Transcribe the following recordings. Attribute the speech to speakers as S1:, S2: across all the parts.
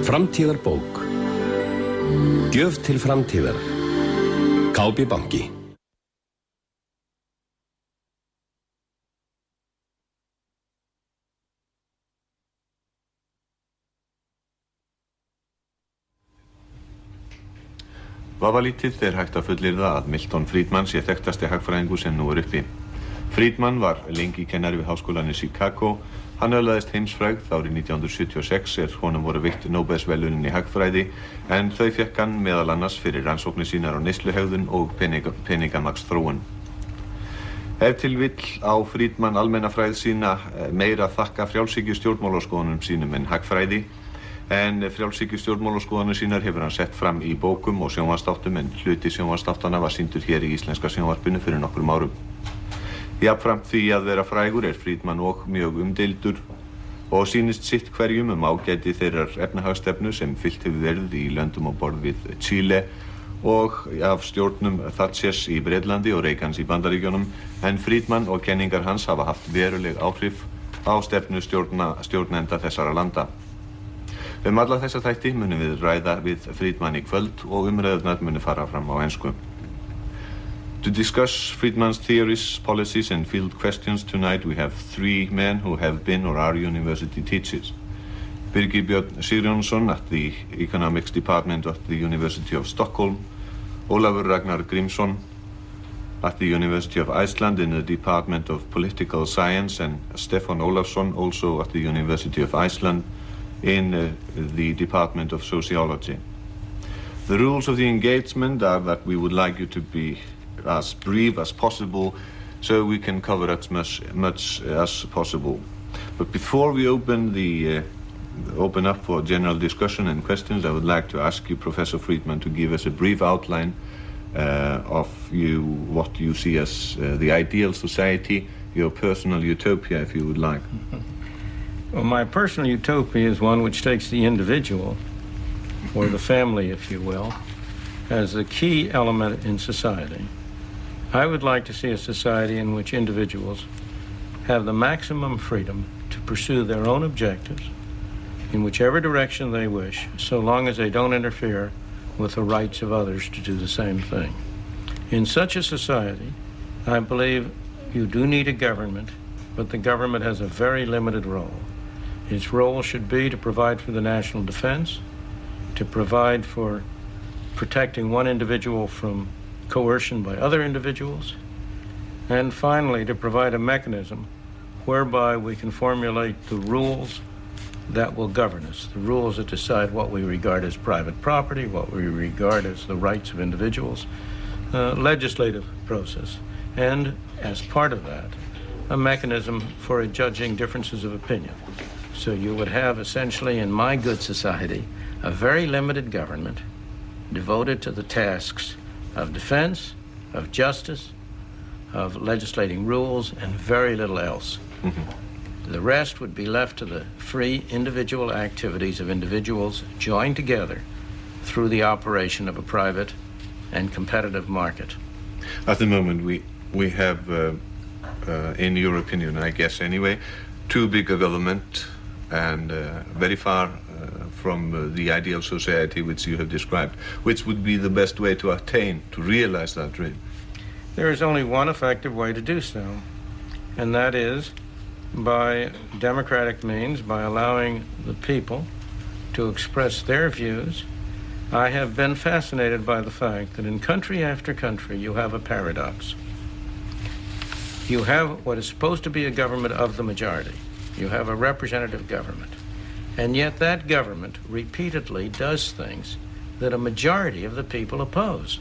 S1: Framtíðarbók. Gjöf til framtíðar. KB banki.
S2: Vafalítið hægt að fullyrða að Milton Friedman sé þekktasti hagfræðingur sem nú uppi. Friedman var lengi kennari við háskólann í Chicago. Hann öðlaðist heimsfrægð árið 1976 honum voru veitt Nóbelsverðlaunin í hagfræði en þau fékk hann meðal annars fyrir rannsóknir sínar á neysluhegðun og peningamagnsþróun. Ef til vill á Friedman almenna fræð sína meira þakka frjálshyggju stjórnmálaskoðunum sínum en hagfræði. En frjálshyggju stjórnmálaskoðanir sínar hefur hann sett fram í bókum og sjónvarpsþáttum en hluti sjónvarpsþáttanna var sýndur hér í íslenska sjónvarpinu fyrir nokkrum árum. Jafnframt því að vera frægur Friedman og mjög umdeildur og sýnist sitt hverjum ágæti þeirrar efnahagsstefnu sem fylgt hefur verið í löndum á borð við Chile og af stjórnum Thatchers í Bretlandi og Reagans í Bandaríkjunum en Friedman og kenningar hans hafa haft veruleg áhrif á stefnu stjórnenda þessara landa. Alla þessa þætti munum við ræða við Friedman í kvöld og umræðurnar munu fara fram á ensku. To discuss Friedman's theories, policies and field questions tonight we have three men who have been or are university teachers. Birgir Björn Sigurjónsson at the Economics Department of the University of Stockholm, Ólafur Ragnar Grímsson at the University of Iceland in the Department of Political Science and Stefán Ólafsson also at the University of Iceland in the Department of Sociology. The rules of the engagement are that we would like you to be as brief as possible so we can cover as much as possible. But before we open up for general discussion and questions, I would like to ask you, Professor Friedman, to give us a brief outline of what you see as the ideal society, your personal utopia, if you would like.
S3: Well, my personal utopia is one which takes the individual, or the family, if you will, as the key element in society. I would like to see a society in which individuals have the maximum freedom to pursue their own objectives in whichever direction they wish, so long as they don't interfere with the rights of others to do the same thing. In such a society, I believe you do need a government, but the government has a very limited role. Its role should be to provide for the national defense, to provide for protecting one individual from coercion by other individuals, and finally to provide a mechanism whereby we can formulate the rules that will govern us, the rules that decide what we regard as private property, what we regard as the rights of individuals, legislative process, and as part of that, a mechanism for judging differences of opinion. So you would have essentially, in my good society, a very limited government devoted to the tasks of defense, of justice, of legislating rules, and very little else. Mm-hmm. The rest would be left to the free individual activities of individuals joined together through the operation of a private and competitive market.
S2: At the moment, we have, in your opinion, I guess anyway, too big a government and very far from the ideal society which you have described. Which would be the best way to attain, to realize that dream?
S3: There is only one effective way to do so, and that is by democratic means, by allowing the people to express their views. I have been fascinated by the fact that in country after country you have a paradox. You have what is supposed to be a government of the majority. You have a representative government. And yet that government repeatedly does things that a majority of the people oppose.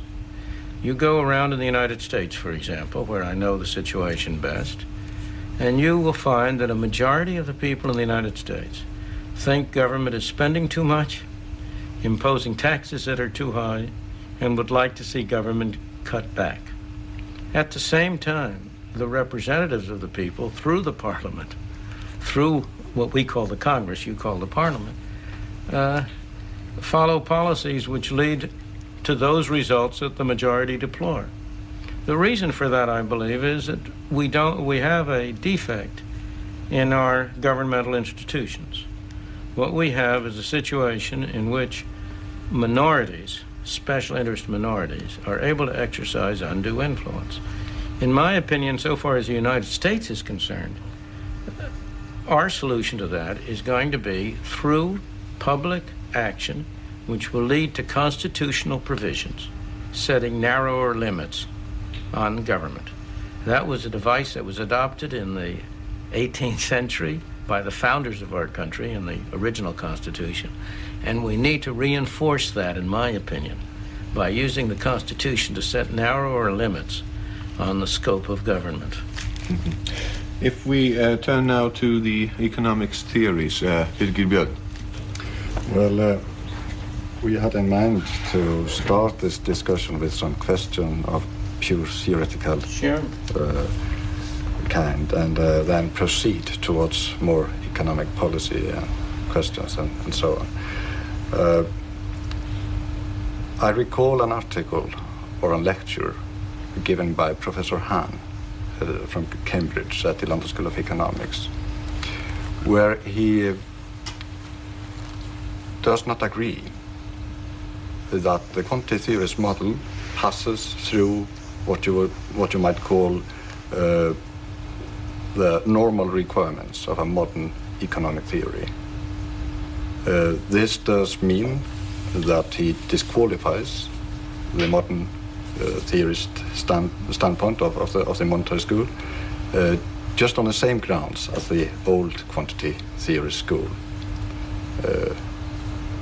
S3: You go around in the United States, for example, where I know the situation best, and you will find that a majority of the people in the United States think government is spending too much, imposing taxes that are too high, and would like to see government cut back. At the same time, the representatives of the people, through the parliament, through what we call the Congress, you call the Parliament, follow policies which lead to those results that the majority deplore. The reason for that, I believe, is that we have a defect in our governmental institutions. what we have is a situation in which minorities, special interest minorities, are able to exercise undue influence. In my opinion, so far as the United States is concerned, our solution to that is going to be through public action, which will lead to constitutional provisions setting narrower limits on government. That was a device that was adopted in the 18th century by the founders of our country in the original Constitution, and we need to reinforce that, in my opinion, by using the Constitution to set narrower limits on the scope of government.
S2: Mm-hmm. If we turn now to the economics theories, Birgir Björn.
S4: Well, we had in mind to start this discussion with some question of pure theoretical kind, and then proceed towards more economic policy questions and so on. I recall an article or a lecture given by Professor Hahn from Cambridge at the London School of Economics, where he does not agree that the quantitative theorist model passes through what you might call the normal requirements of a modern economic theory. This does mean that he disqualifies the modern theorist standpoint of the monetary school just on the same grounds as the old quantity theorist school.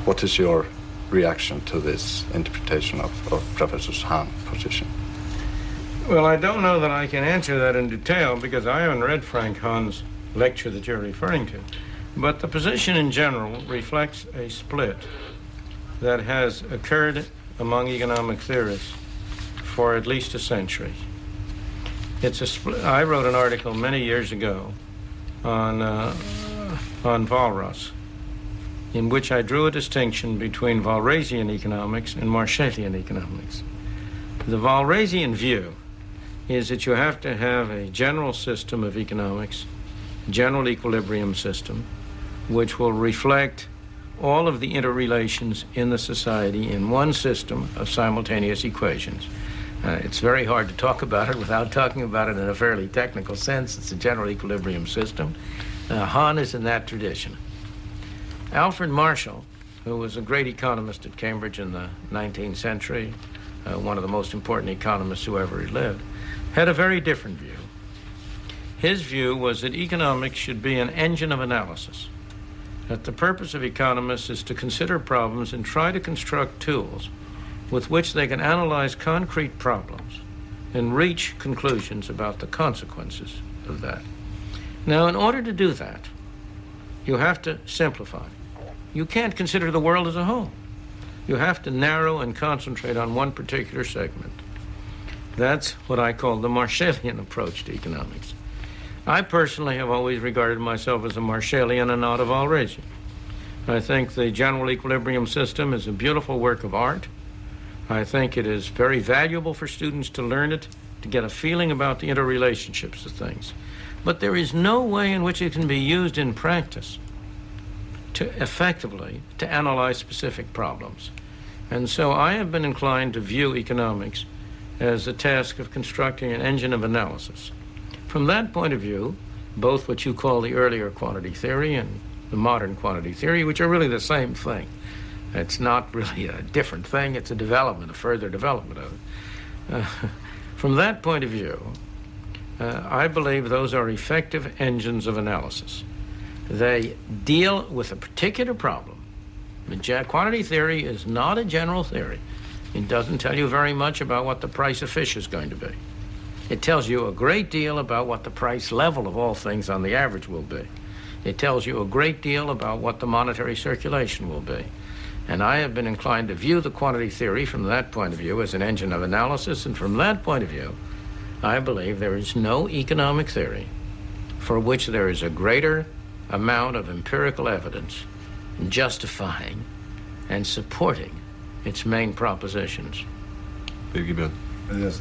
S4: What is your reaction to this interpretation of Professor Hahn's position?
S3: Well, I don't know that I can answer that in detail because I haven't read Frank Hahn's lecture that you're referring to. But the position in general reflects a split that has occurred among economic theorists for at least a century. It's a split. I wrote an article many years ago on Walras, in which I drew a distinction between Walrasian economics and Marshallian economics. The Walrasian view is that you have to have a general system of economics, a general equilibrium system, which will reflect all of the interrelations in the society in one system of simultaneous equations. It's very hard to talk about it without talking about it in a fairly technical sense. It's a general equilibrium system. Hahn is in that tradition. Alfred Marshall, who was a great economist at Cambridge in the 19th century, one of the most important economists who ever lived, had a very different view. His view was that economics should be an engine of analysis, that the purpose of economists is to consider problems and try to construct tools with which they can analyze concrete problems and reach conclusions about the consequences of that. Now, in order to do that, you have to simplify. You can't consider the world as a whole. You have to narrow and concentrate on one particular segment. That's what I call the Marshallian approach to economics. I personally have always regarded myself as a Marshallian and not a Walrasian. I think the general equilibrium system is a beautiful work of art. I think it is very valuable for students to learn it, to get a feeling about the interrelationships of things. But there is no way in which it can be used in practice to effectively to analyze specific problems. And so I have been inclined to view economics as the task of constructing an engine of analysis. From that point of view, both what you call the earlier quantity theory and the modern quantity theory, which are really the same thing. It's not really a different thing, it's a development, a further development of it. From that point of view, I believe those are effective engines of analysis. They deal with a particular problem. Quantity theory is not a general theory. It doesn't tell you very much about what the price of fish is going to be. It tells you a great deal about what the price level of all things on the average will be. It tells you a great deal about what the monetary circulation will be. And I have been inclined to view the quantity theory from that point of view as an engine of analysis, and from that point of view, I believe there is no economic theory for which there is a greater amount of empirical evidence justifying and supporting its main propositions.
S4: Yes.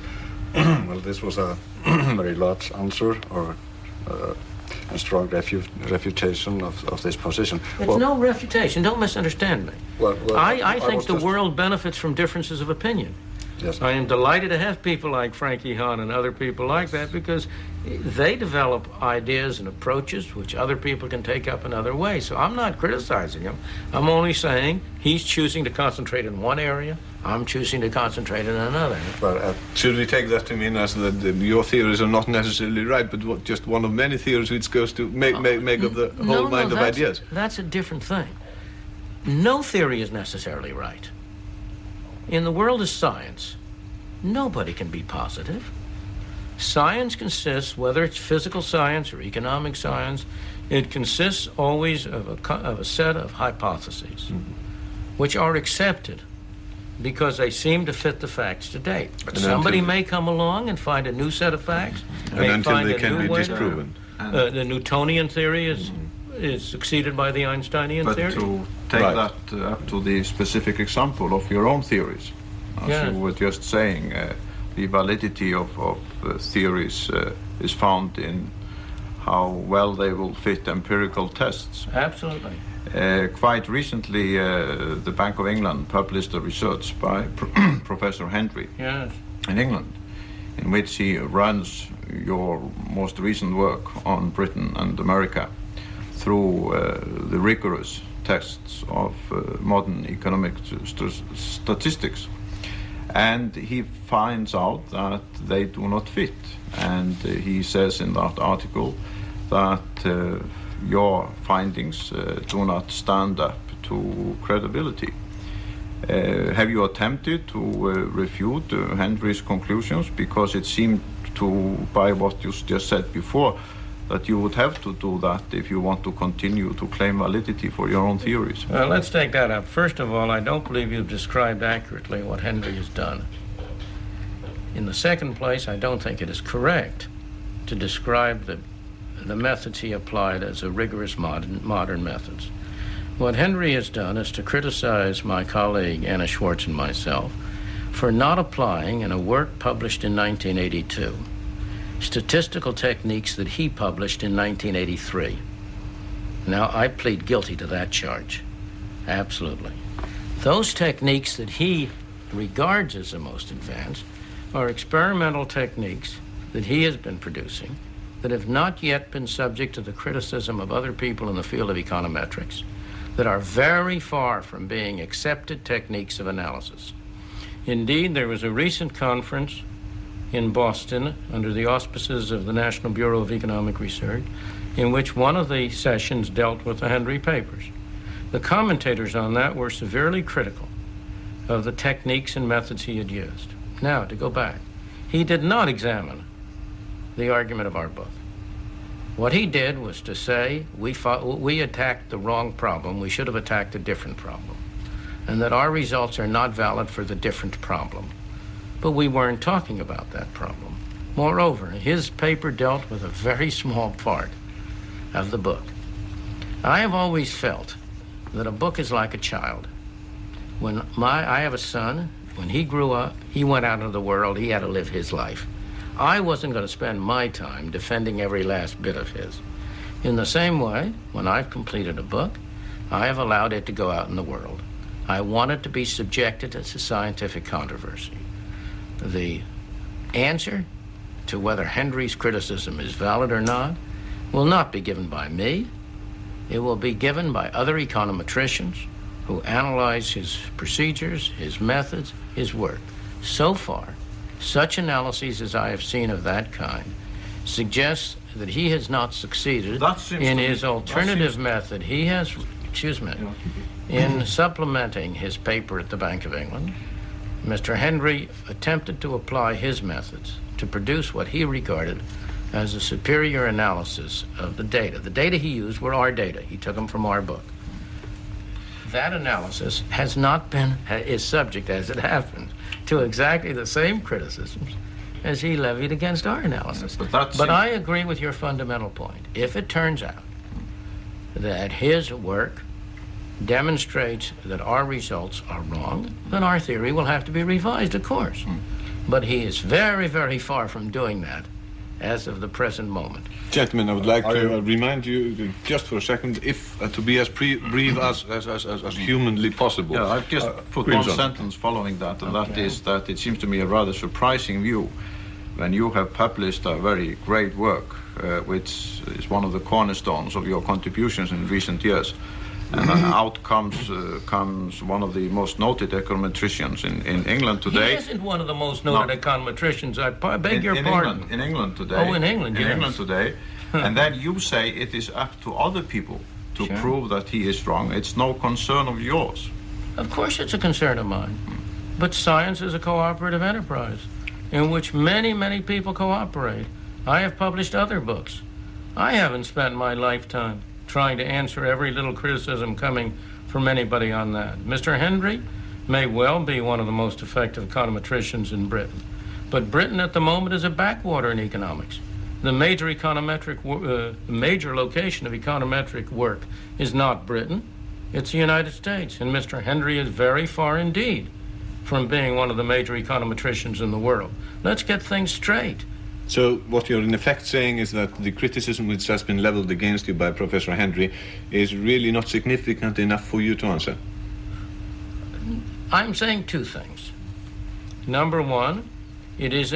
S4: Well, this was a very large answer or strong refutation of this position.
S3: It's no refutation. Don't misunderstand me. I think the world benefits from differences of opinion.
S4: Yes.
S3: I am delighted to have people like Frankie Hahn and other people like that because they develop ideas and approaches which other people can take up in other ways. So I'm not criticizing him. I'm only saying he's choosing to concentrate in one area. I'm choosing to concentrate in another.
S2: Should we take that to mean as that your theories are not necessarily right, but just one of many theories which goes to make of the whole mind of ideas?
S3: That's a different thing. No theory is necessarily right. In the world of science, nobody can be positive. Science consists, whether it's physical science or economic science, it consists always of a set of hypotheses, which are accepted because they seem to fit the facts to date. But somebody may come along and find a new set of facts.
S2: And until they can be disproven.
S3: The Newtonian theory is succeeded by the Einsteinian theory.
S5: But to take that up to the specific example of your own theories, as you were just saying, the validity of theories is found in how well they will fit empirical tests.
S3: Absolutely.
S5: Quite recently, the Bank of England published a research by Professor Henry in England, in which he runs your most recent work on Britain and America through the rigorous tests of modern economic statistics. And he finds out that they do not fit. And he says in that article that your findings do not stand up to credibility. Have you attempted to refute Henry's conclusions? Because it seemed to, by what you just said before, that you would have to do that if you want to continue to claim validity for your own theories.
S3: Well, let's take that up. First of all, I don't believe you've described accurately what Henry has done. In the second place, I don't think it is correct to describe the methods he applied as a rigorous modern methods. What Henry has done is to criticize my colleague Anna Schwartz and myself for not applying in a work published in 1982 statistical techniques that he published in 1983. Now, I plead guilty to that charge. Absolutely. Those techniques that he regards as the most advanced are experimental techniques that he has been producing that have not yet been subject to the criticism of other people in the field of econometrics, that are very far from being accepted techniques of analysis. Indeed, there was a recent conference in Boston under the auspices of the National Bureau of Economic Research in which one of the sessions dealt with the Henry papers. The commentators on that were severely critical of the techniques and methods he had used. Now, to go back, he did not examine the argument of our book. What he did was to say we attacked the wrong problem, we should have attacked a different problem, and that our results are not valid for the different problem. But we weren't talking about that problem. Moreover, his paper dealt with a very small part of the book. I have always felt that a book is like a child. I have a son. When he grew up, he went out into the world, he had to live his life. I wasn't going to spend my time defending every last bit of his. In the same way, when I've completed a book, I have allowed it to go out in the world. I want it to be subjected to scientific controversy. The answer to whether Henry's criticism is valid or not will not be given by me. It will be given by other econometricians who analyze his procedures, his methods, his work. So far, such analyses as I have seen of that kind suggest that he has not succeeded in his alternative method. He has, in supplementing his paper at the Bank of England, Mr. Henry attempted to apply his methods to produce what he regarded as a superior analysis of the data. The data he used were our data. He took them from our book. That analysis has not been, is subject, as it happens, to exactly the same criticisms as he levied against our analysis. But I agree with your fundamental point. If it turns out that his work demonstrates that our results are wrong, then our theory will have to be revised, of course. But he is very, very far from doing that as of the present moment.
S2: Gentlemen, I would like to remind you just for a second, if to be as brief as humanly possible.
S5: Yeah, I've just put one sentence following that, and that is that it seems to me a rather surprising view when you have published a very great work, which is one of the cornerstones of your contributions in recent years. And out comes one of the most noted econometricians in England today.
S3: He isn't one of the most noted econometricians. I beg your pardon.
S5: In England today.
S3: Oh, in England, yes.
S5: In England today. And then you say it is up to other people to prove that he is wrong. It's no concern of yours.
S3: Of course it's a concern of mine. But science is a cooperative enterprise in which many, many people cooperate. I have published other books. I haven't spent my lifetime trying to answer every little criticism coming from anybody on that. Mr. Henry may well be one of the most effective econometricians in Britain, but Britain at the moment is a backwater in economics. The major major location of econometric work is not Britain, it's the United States, and Mr. Henry is very far indeed from being one of the major econometricians in the world. Let's get things straight.
S2: So what you're in effect saying is that the criticism which has been leveled against you by Professor Henry is really not significant enough for you to answer?
S3: I'm saying two things. Number one, it is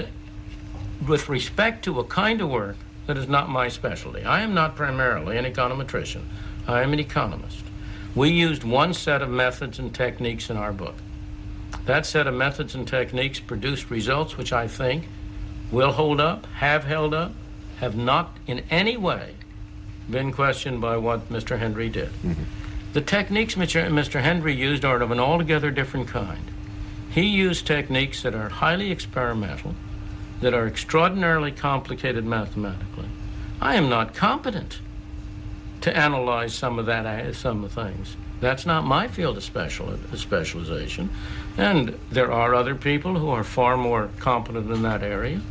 S3: with respect to a kind of work that is not my specialty. I am not primarily an econometrician. I am an economist. We used one set of methods and techniques in our book. That set of methods and techniques produced results which I think will hold up, have held up, have not in any way been questioned by what Mr. Henry did. Mm-hmm. The techniques Mr. Henry used are of an altogether different kind. He used techniques that are highly experimental, that are extraordinarily complicated mathematically. I am not competent to analyze some of the things. That's not my field of specialization. And there are other people who are far more competent in that area.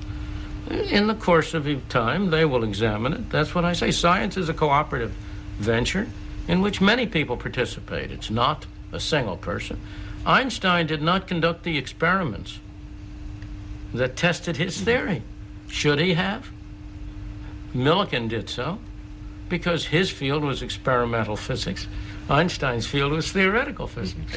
S3: In the course of time, they will examine it. That's what I say. Science is a cooperative venture in which many people participate. It's not a single person. Einstein did not conduct the experiments that tested his theory. Should he have? Millikan did so because his field was experimental physics. Einstein's field was theoretical physics.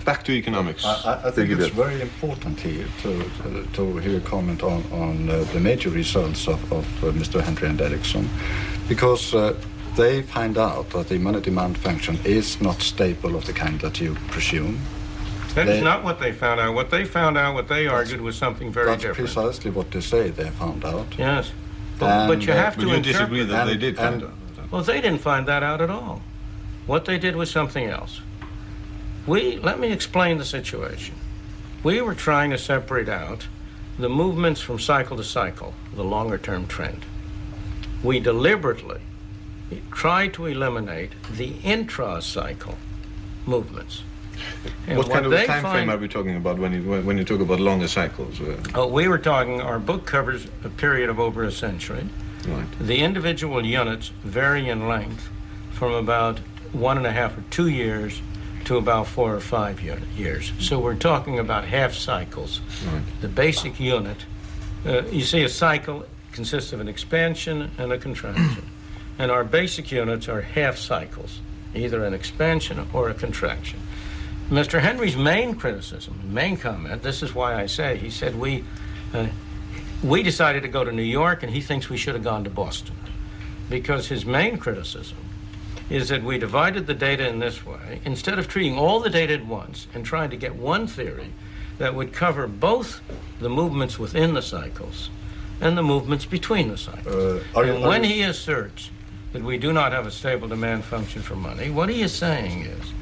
S2: Back to economics.
S4: I think it's very important here to hear a comment on the major results of Mr. Henry and Ericsson, because they find out that the money-demand function is not stable of the kind that you presume.
S3: That is not what they found out. What they found out, what they argued, was something very different.
S4: That's precisely what they say they found out.
S3: Yes. But you have to
S2: you disagree that they did find out?
S3: Well, they didn't find that out at all. What they did was something else. Let me explain the situation. We were trying to separate out the movements from cycle to cycle, the longer-term trend. We deliberately tried to eliminate the intra-cycle movements. And
S2: what kind of a time frame are we talking about when you talk about longer cycles?
S3: We were talking, our book covers a period of over a century.
S2: Right.
S3: The individual units vary in length from about 1.5 or 2 years to about 4 or 5 years. So we're talking about half cycles.
S2: Right.
S3: The basic unit, you see a cycle consists of an expansion and a contraction. And our basic units are half cycles, either an expansion or a contraction. Mr. Henry's main criticism, main comment, this is why I say, he said we decided to go to New York and he thinks we should have gone to Boston. Because his main criticism is that we divided the data in this way, instead of treating all the data at once and trying to get one theory that would cover both the movements within the cycles and the movements between the cycles. When he asserts that we do not have a stable demand function for money, what he is saying is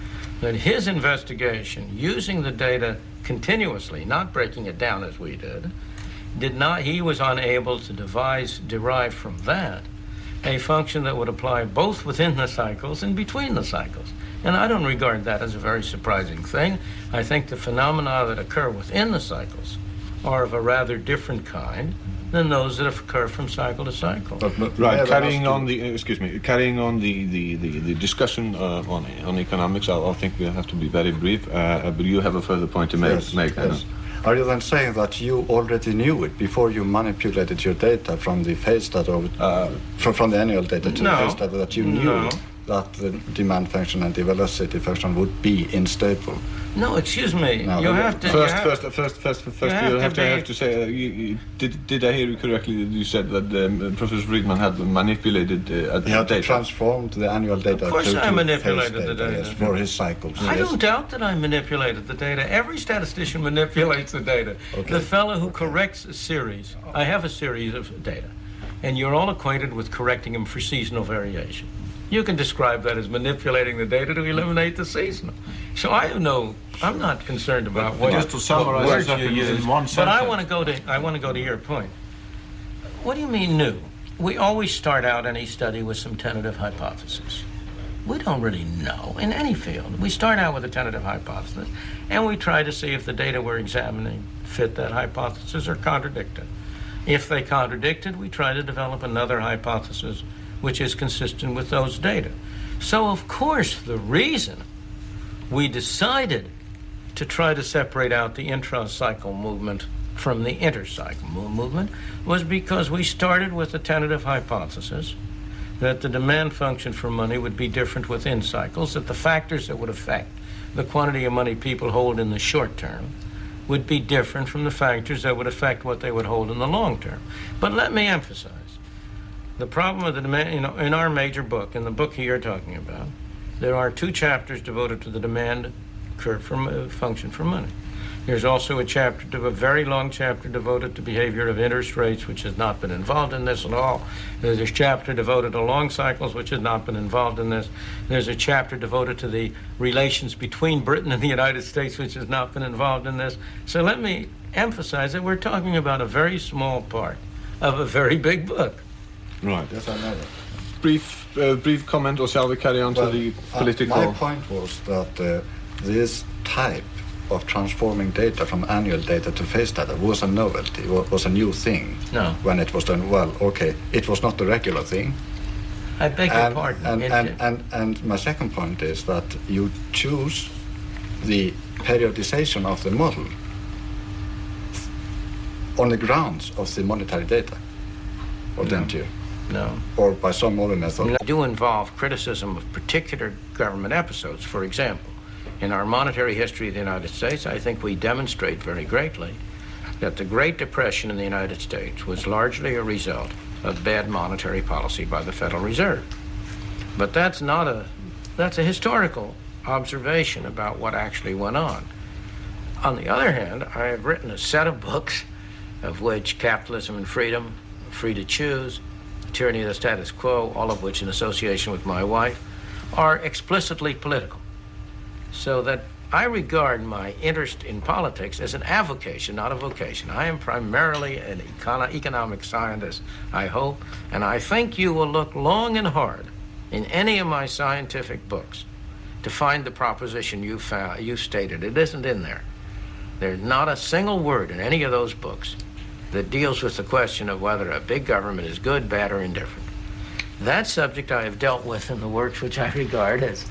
S3: that his investigation, using the data continuously, not breaking it down as we did, he was unable to derive from that a function that would apply both within the cycles and between the cycles. And I don't regard that as a very surprising thing. I think the phenomena that occur within the cycles are of a rather different kind than those that occur from cycle to cycle.
S2: Right, carrying on the discussion on economics, I think we have to be very brief. But you have a further point to make.
S4: Yes. Are you then saying that you already knew it before you manipulated your data from the phase data, from the annual data to the phase data, that you knew that the demand function and the velocity function would be unstable?
S3: No, excuse me.
S2: No,
S3: you have to...
S2: First, you have to say, did I hear you correctly that you said that Professor Friedman had manipulated data?
S4: He had transformed the annual data.
S3: Of course I manipulated the data.
S4: Yes, for his cycles.
S3: I don't doubt that I manipulated the data. Every statistician manipulates the data.
S4: Okay.
S3: The fellow who corrects a series, I have a series of data, and you're all acquainted with correcting them for seasonal variation. You can describe that as manipulating the data to eliminate the seasonal. So I'm not concerned about what
S5: just to summarize
S3: words you use.
S5: in one
S3: But I
S5: sentence.
S3: want to go to your point. What do you mean new? We always start out any study with some tentative hypothesis. We don't really know in any field. We start out with a tentative hypothesis, and we try to see if the data we're examining fit that hypothesis or contradict it. If they contradict it, we try to develop another hypothesis which is consistent with those data. So, of course, the reason we decided to try to separate out the intra-cycle movement from the intercycle movement was because we started with a tentative hypothesis that the demand function for money would be different within cycles, that the factors that would affect the quantity of money people hold in the short term would be different from the factors that would affect what they would hold in the long term. But let me emphasize, the problem of the demand, in our major book, in the book you're talking about, there are 2 chapters devoted to the demand curve function for money. There's also a very long chapter devoted to behavior of interest rates, which has not been involved in this at all. There's a chapter devoted to long cycles, which has not been involved in this. There's a chapter devoted to the relations between Britain and the United States, which has not been involved in this. So let me emphasize that we're talking about a very small part of a very big book.
S2: Right. Yes, I know that. Brief comment, or shall we carry on to the political?
S4: My point was that this type of transforming data from annual data to phase data was a novelty, was a new thing.
S3: No.
S4: When it was done well. Okay, it was not the regular thing.
S3: I beg your pardon.
S4: And my second point is that you choose the periodization of the model on the grounds of the monetary data, or didn't you?
S3: No.
S4: Or by some other method?
S3: I do involve criticism of particular government episodes. For example, in our monetary history of the United States, I think we demonstrate very greatly that the Great Depression in the United States was largely a result of bad monetary policy by the Federal Reserve. But that's a historical observation about what actually went on. On the other hand, I have written a set of books, of which Capitalism and Freedom, Free to Choose, Tyranny of the Status Quo, all of which in association with my wife, are explicitly political. So that I regard my interest in politics as an avocation, not a vocation. I am primarily an economic scientist, I hope, and I think you will look long and hard in any of my scientific books to find the proposition you stated. It isn't in there. There's not a single word in any of those books that deals with the question of whether a big government is good, bad, or indifferent. That subject I have dealt with in the works which I regard as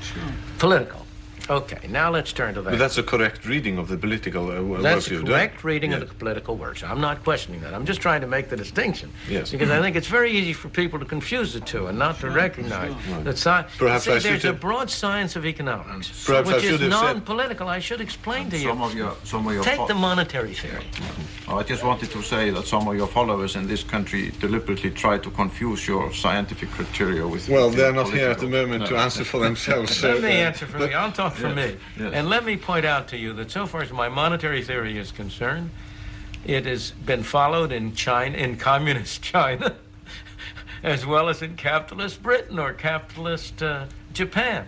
S3: political. Okay, now let's turn to that.
S2: But that's a correct reading of the political works
S3: That's a
S2: you've
S3: correct
S2: done.
S3: reading of the political works. I'm not questioning that. I'm just trying to make the distinction.
S2: Yes.
S3: Because I think it's very easy for people to confuse the two and not to recognize that
S2: Perhaps I
S3: there's
S2: should
S3: a broad science of economics,
S2: Perhaps I
S3: which
S2: should
S3: is
S2: have said-
S3: non-political. I should explain to you.
S5: Some of your
S3: Take the monetary theory.
S5: I just wanted to say that some of your followers in this country deliberately try to confuse your scientific criteria with.
S2: Well,
S5: with
S2: they're
S5: your
S2: not here at the
S5: political-
S2: moment to answer for themselves.
S3: Let me answer for me. I'll talk for me.
S5: yes.
S3: And let me point out to you that so far as my monetary theory is concerned, it has been followed in China, in communist China, as well as in capitalist Britain or capitalist Japan.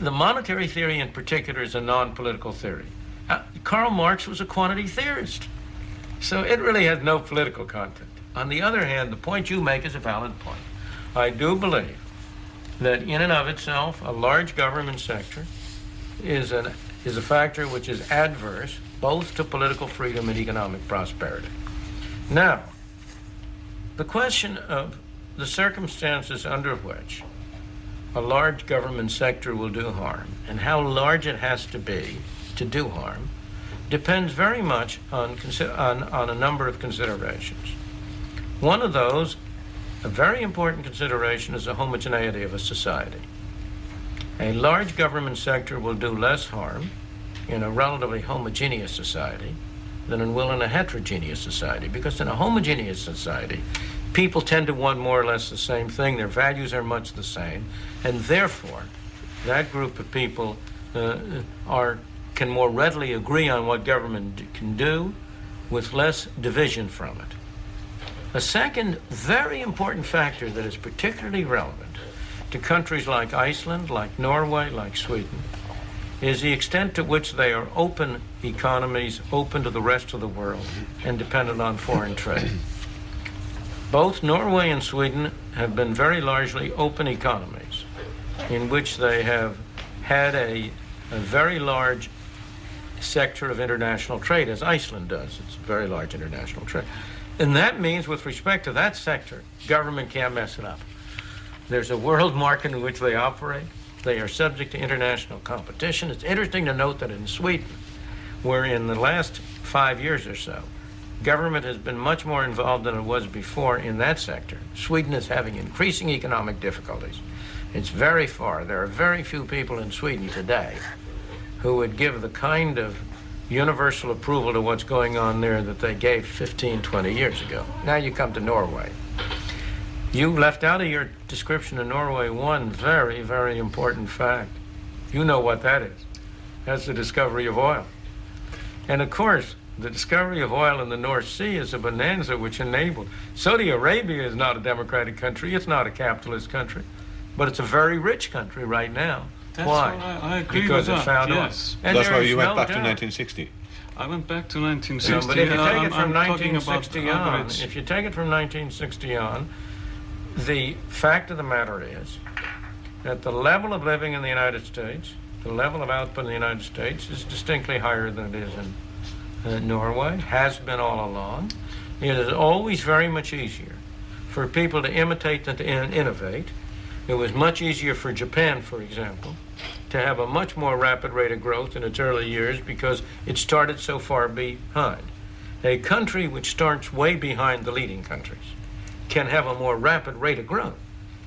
S3: The monetary theory in particular is a non-political theory. Karl Marx was a quantity theorist, so it really has no political content. On the other hand, the point you make is a valid point. I do believe that in and of itself, a large government sector is a factor which is adverse both to political freedom and economic prosperity. Now, the question of the circumstances under which a large government sector will do harm and how large it has to be to do harm depends very much on a number of considerations. One of those, a very important consideration, is the homogeneity of a society. A large government sector will do less harm in a relatively homogeneous society than it will in a heterogeneous society, because in a homogeneous society, people tend to want more or less the same thing, their values are much the same, and therefore that group of people can more readily agree on what government can do with less division from it. A second very important factor that is particularly relevant to countries like Iceland, like Norway, like Sweden, is the extent to which they are open economies, open to the rest of the world, and dependent on foreign trade. Both Norway and Sweden have been very largely open economies, in which they have had a very large sector of international trade, as Iceland does. It's a very large international trade. And that means, with respect to that sector, government can't mess it up. There's a world market in which they operate. They are subject to international competition. It's interesting to note that in Sweden, where in the last 5 years or so, government has been much more involved than it was before in that sector, Sweden is having increasing economic difficulties. It's very far. There are very few people in Sweden today who would give the kind of universal approval to what's going on there that they gave 15, 20 years ago. Now you come to Norway. You left out of your description of Norway one very, very important fact. You know what that is. That's the discovery of oil. And of course, the discovery of oil in the North Sea is a bonanza which enabled. Saudi Arabia is not a democratic country. It's not a capitalist country. But it's a very rich country right now.
S6: That's
S3: why?
S6: I agree
S3: because
S6: with
S3: it
S6: that,
S3: found
S6: yes.
S3: oil. And
S2: That's why you went
S3: no
S2: back to
S3: doubt.
S2: 1960.
S6: I went back to 1960.
S3: But if you take it from
S6: I'm talking
S3: 1960
S6: about
S3: on,
S6: average.
S3: if you take it from 1960 on, the fact of the matter is that the level of living in the United States, the level of output in the United States is distinctly higher than it is in Norway, has been all along. It is always very much easier for people to imitate than to innovate. It was much easier for Japan, for example, to have a much more rapid rate of growth in its early years because it started so far behind. A country which starts way behind the leading countries can have a more rapid rate of growth.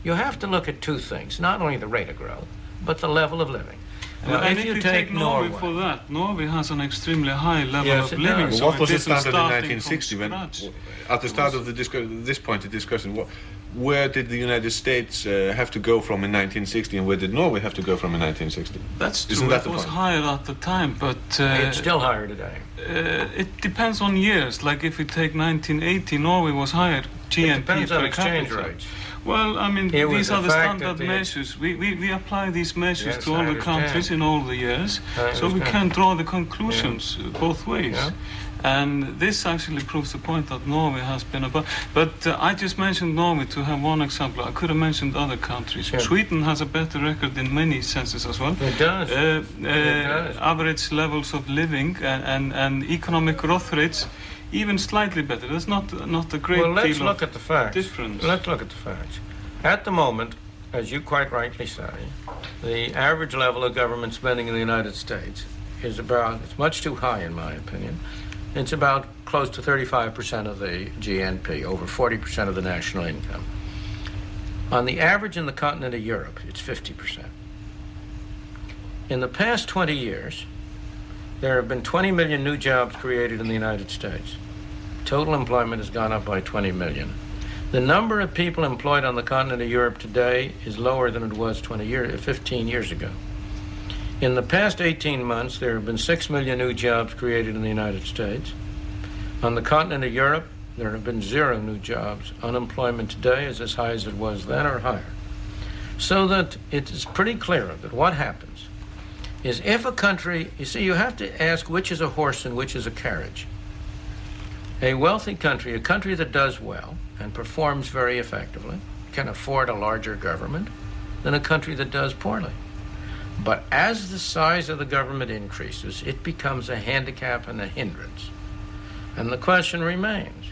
S3: You have to look at two things, not only the rate of growth, but the level of living. Now,
S6: And if you take Norway for that, Norway has an extremely high level of living.
S2: Well,
S6: So
S2: what was the
S6: it isn't
S2: standard in
S6: starting
S2: 1960 when,
S6: from scratch.
S2: at the start of this point of discussion, where did the United States have to go from in 1960, and where did Norway have to go from in 1960?
S6: That's true.
S2: Isn't that
S6: it
S2: the
S6: was
S2: point?
S6: higher at the time, but
S3: It's still higher today.
S6: it depends on years. Like if you take 1980, Norway was higher GNP
S3: It depends on
S6: per
S3: exchange
S6: capita.
S3: rates.
S6: Well, I mean,
S3: It was
S6: these
S3: the
S6: are the
S3: fact
S6: standard
S3: that the-
S6: measures. We apply these measures
S3: Yes,
S6: to all
S3: I
S6: the
S3: understand.
S6: countries in all the years,
S3: I
S6: so we
S3: understand.
S6: can draw the conclusions both ways.
S3: Yeah.
S6: And this actually proves the point that Norway has been above. But I just mentioned Norway to have one example. I could have mentioned other countries.
S3: Sure.
S6: Sweden has a better record in many senses as well.
S3: It does. It does.
S6: Average levels of living and economic growth rates even slightly better. There's not a great
S3: Well, let's
S6: deal
S3: look
S6: of
S3: at the facts.
S6: difference.
S3: Let's look at the facts. At the moment, as you quite rightly say, the average level of government spending in the United States is it's much too high in my opinion. It's about close to 35% of the GNP, over 40% of the national income. On the average in the continent of Europe, it's 50%. In the past 20 years, there have been 20 million new jobs created in the United States. Total employment has gone up by 20 million. The number of people employed on the continent of Europe today is lower than it was 15 years ago. In the past 18 months, there have been 6 million new jobs created in the United States. On the continent of Europe, there have been 0 new jobs. Unemployment today is as high as it was then or higher. So that it is pretty clear that what happens is if a country, you see, you have to ask which is a horse and which is a carriage. A wealthy country, a country that does well and performs very effectively, can afford a larger government than a country that does poorly. But as the size of the government increases, it becomes a handicap and a hindrance. And the question remains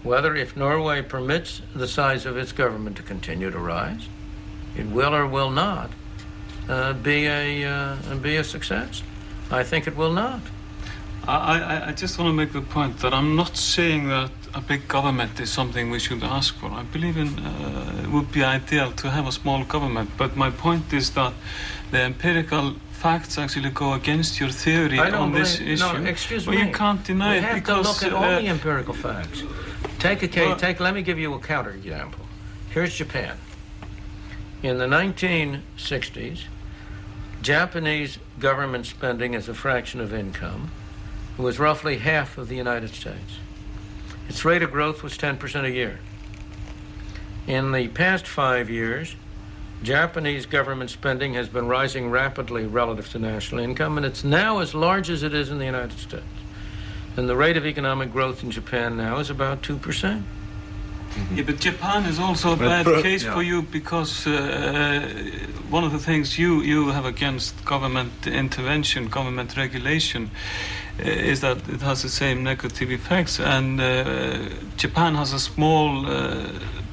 S3: whether, if Norway permits the size of its government to continue to rise, it will or will not be a success. I think it will not.
S6: I just want to make the point that I'm not saying that a big government is something we should ask for. I believe it would be ideal to have a small government, but my point is that the empirical facts actually go against your theory on this issue.
S3: No, excuse me.
S6: Well, you can't deny it because...
S3: We have to look at all the empirical facts. Take a case, let me give you a counterexample. Here's Japan. In the 1960s, Japanese government spending as a fraction of income was roughly half of the United States. Its rate of growth was 10% a year. In the past 5 years, Japanese government spending has been rising rapidly relative to national income, and it's now as large as it is in the United States. And the rate of economic growth in Japan now is about 2%.
S6: Mm-hmm. Yeah, but Japan is also a bad case for you because one of the things you have against government intervention, government regulation, is that it has the same negative effects. And Japan has a small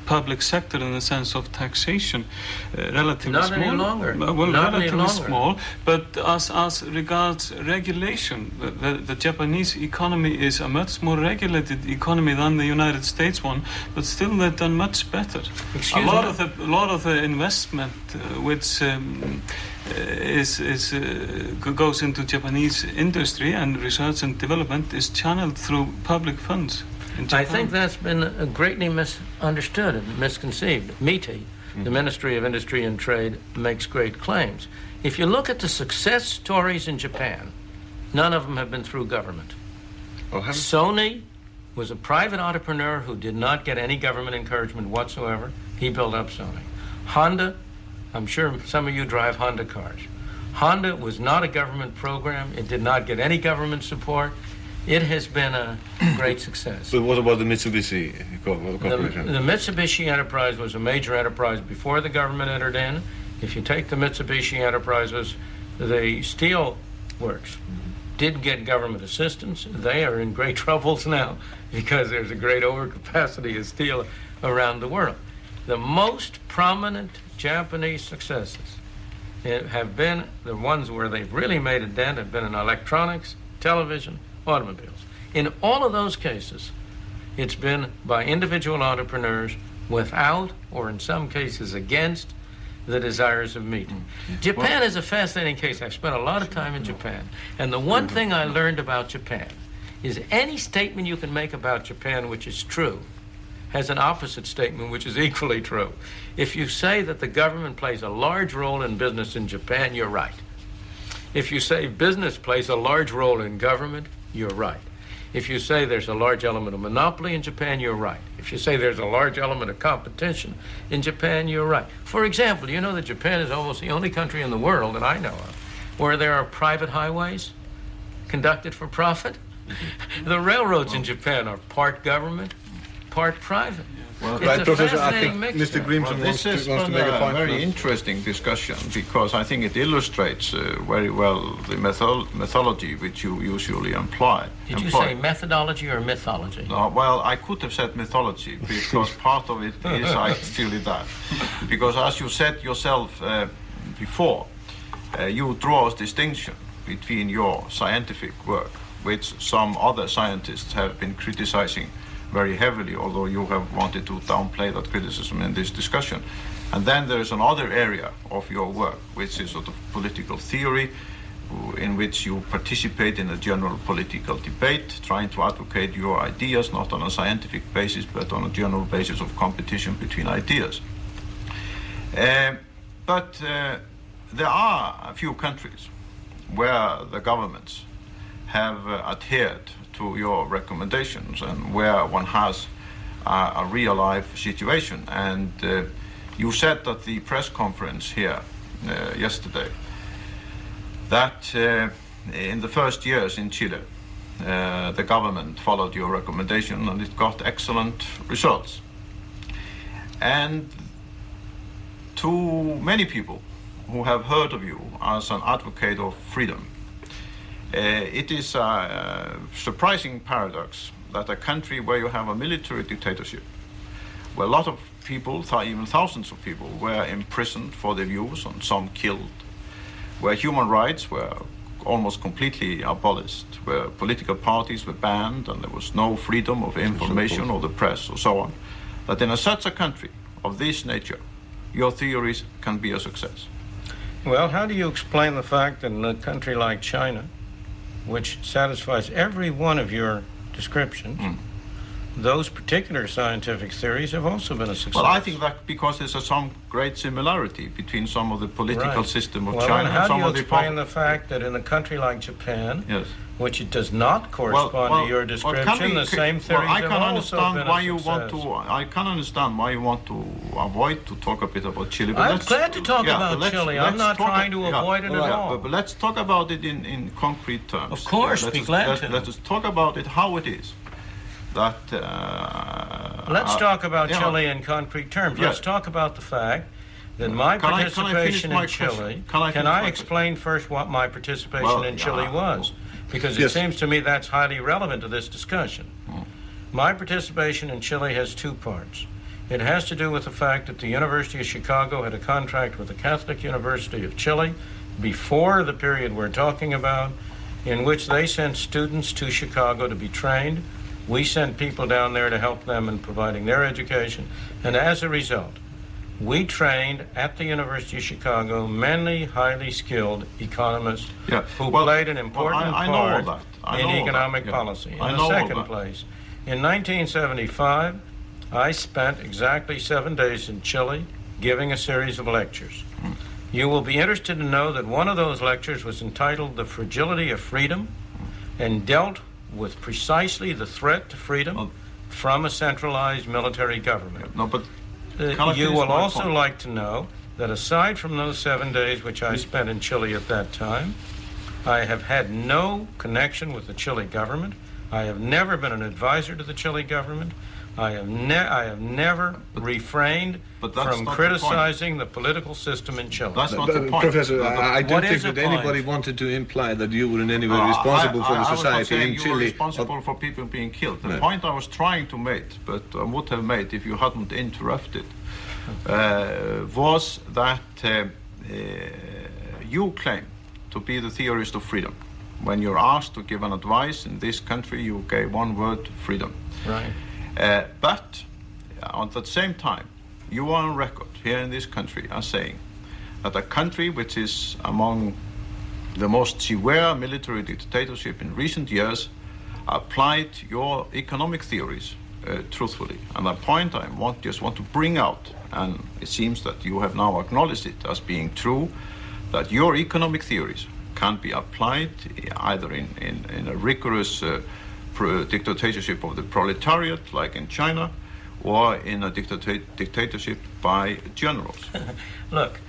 S6: public sector in the sense of taxation, relatively
S3: not
S6: small.
S3: Any longer.
S6: Well,
S3: not
S6: relatively small. But as regards regulation, the Japanese economy is a much more regulated economy than the United States one, but still they've done much better. A lot of the investment which goes into Japanese industry and research and development is channeled through public funds.
S3: I think that's been greatly misunderstood and misconceived. MITI, the Ministry of Industry and Trade, makes great claims. If you look at the success stories in Japan, none of them have been through government. Sony was a private entrepreneur who did not get any government encouragement whatsoever. He built up Sony. Honda, I'm sure some of you drive Honda cars. Honda was not a government program. It did not get any government support. It has been a great success.
S2: But what about the Mitsubishi Corporation?
S3: The Mitsubishi enterprise was a major enterprise before the government entered in. If you take the Mitsubishi enterprises, the steel works did get government assistance. They are in great troubles now because there's a great overcapacity of steel around the world. The most prominent Japanese successes have been the ones where they've really made a dent, have been in electronics, television, automobiles. In all of those cases, it's been by individual entrepreneurs without, or in some cases against, the desires of MITI. Japan is a fascinating case. I've spent a lot of time in Japan. And the one thing I learned about Japan is any statement you can make about Japan which is true has an opposite statement which is equally true. If you say that the government plays a large role in business in Japan, you're right. If you say business plays a large role in government, you're right. If you say there's a large element of monopoly in Japan, you're right. If you say there's a large element of competition in Japan, you're right. For example, you know that Japan is almost the only country in the world that I know of where there are private highways conducted for profit. The railroads in Japan are part government, part private.
S2: Well,
S3: it's a
S2: Professor, I
S3: fascinating
S2: think
S3: mixture.
S2: Mr. Grimson wants to make a point.
S5: Very interesting discussion because I think it illustrates very well the methodology which you usually employ.
S3: Did you say methodology or mythology?
S5: Well, I could have said mythology because part of it is actually that. Because as you said yourself before, you draw a distinction between your scientific work, which some other scientists have been criticizing very heavily, although you have wanted to downplay that criticism in this discussion. And then there is another area of your work, which is sort of political theory, in which you participate in a general political debate, trying to advocate your ideas, not on a scientific basis, but on a general basis of competition between ideas. But there are a few countries where the governments have adhered to your recommendations and where one has a real life situation. And you said at the press conference here yesterday that in the first years in Chile the government followed your recommendation and it got excellent results. And to many people who have heard of you as an advocate of freedom, it is a surprising paradox that a country where you have a military dictatorship, where a lot of people, even thousands of people, were imprisoned for their views and some killed, where human rights were almost completely abolished, where political parties were banned and there was no freedom of information or the press or so on, that in such a country of this nature, your theories can be a success.
S3: Well, how do you explain the fact that in a country like China, which satisfies every one of your descriptions, those particular scientific theories have also been a success?
S5: Well, I think that because there's some great similarity between some of the political system of China
S3: and
S5: some
S3: how
S5: of
S3: do you explain the fact that in a country like Japan,
S5: yes,
S3: which it does not correspond to your description, the same theories have also been a success?
S5: I can understand why you want to avoid to talk a bit about Chile. But
S3: I'm glad to talk about Chile. I'm not trying to avoid it at all.
S5: But let's talk about it in concrete terms.
S3: Of course, be glad to.
S5: Let us talk about it how it is. That,
S3: let's talk about Chile in concrete terms. Let's talk about the fact that my participation in Chile... Can I explain first what my participation in Chile was? Because it seems to me that's highly relevant to this discussion. My participation in Chile has two parts. It has to do with the fact that the University of Chicago had a contract with the Catholic University of Chile before the period we're talking about, in which they sent students to Chicago to be trained. We sent people down there to help them in providing their education. And as a result, we trained at the University of Chicago many highly skilled economists who played an important part in economic policy. In the second place, in 1975, I spent exactly 7 days in Chile giving a series of lectures. You will be interested to know that one of those lectures was entitled "The Fragility of Freedom" and dealt with precisely the threat to freedom from a centralized military government.
S5: No, but
S3: you will also like to know that aside from those 7 days which I spent in Chile at that time, I have had no connection with the Chile government. I have never been an advisor to the Chile government. I have never refrained from criticizing the political system in Chile.
S5: That's not the point.
S2: Professor, I don't think that anybody wanted to imply that you were in any way responsible for the society in Chile.
S5: You were responsible for people being killed. The point I was trying to make, but I would have made if you hadn't interrupted, was that you claim to be the theorist of freedom. When you're asked to give an advice in this country, you gave one word: freedom.
S3: Right.
S5: But at the same time, you are on record here in this country as saying that a country which is among the most severe military dictatorship in recent years applied your economic theories truthfully. And the point I just want to bring out, and it seems that you have now acknowledged it as being true, that your economic theories can be applied either in a rigorous dictatorship of the proletariat, like in China, or in a dictatorship by generals.
S3: Look,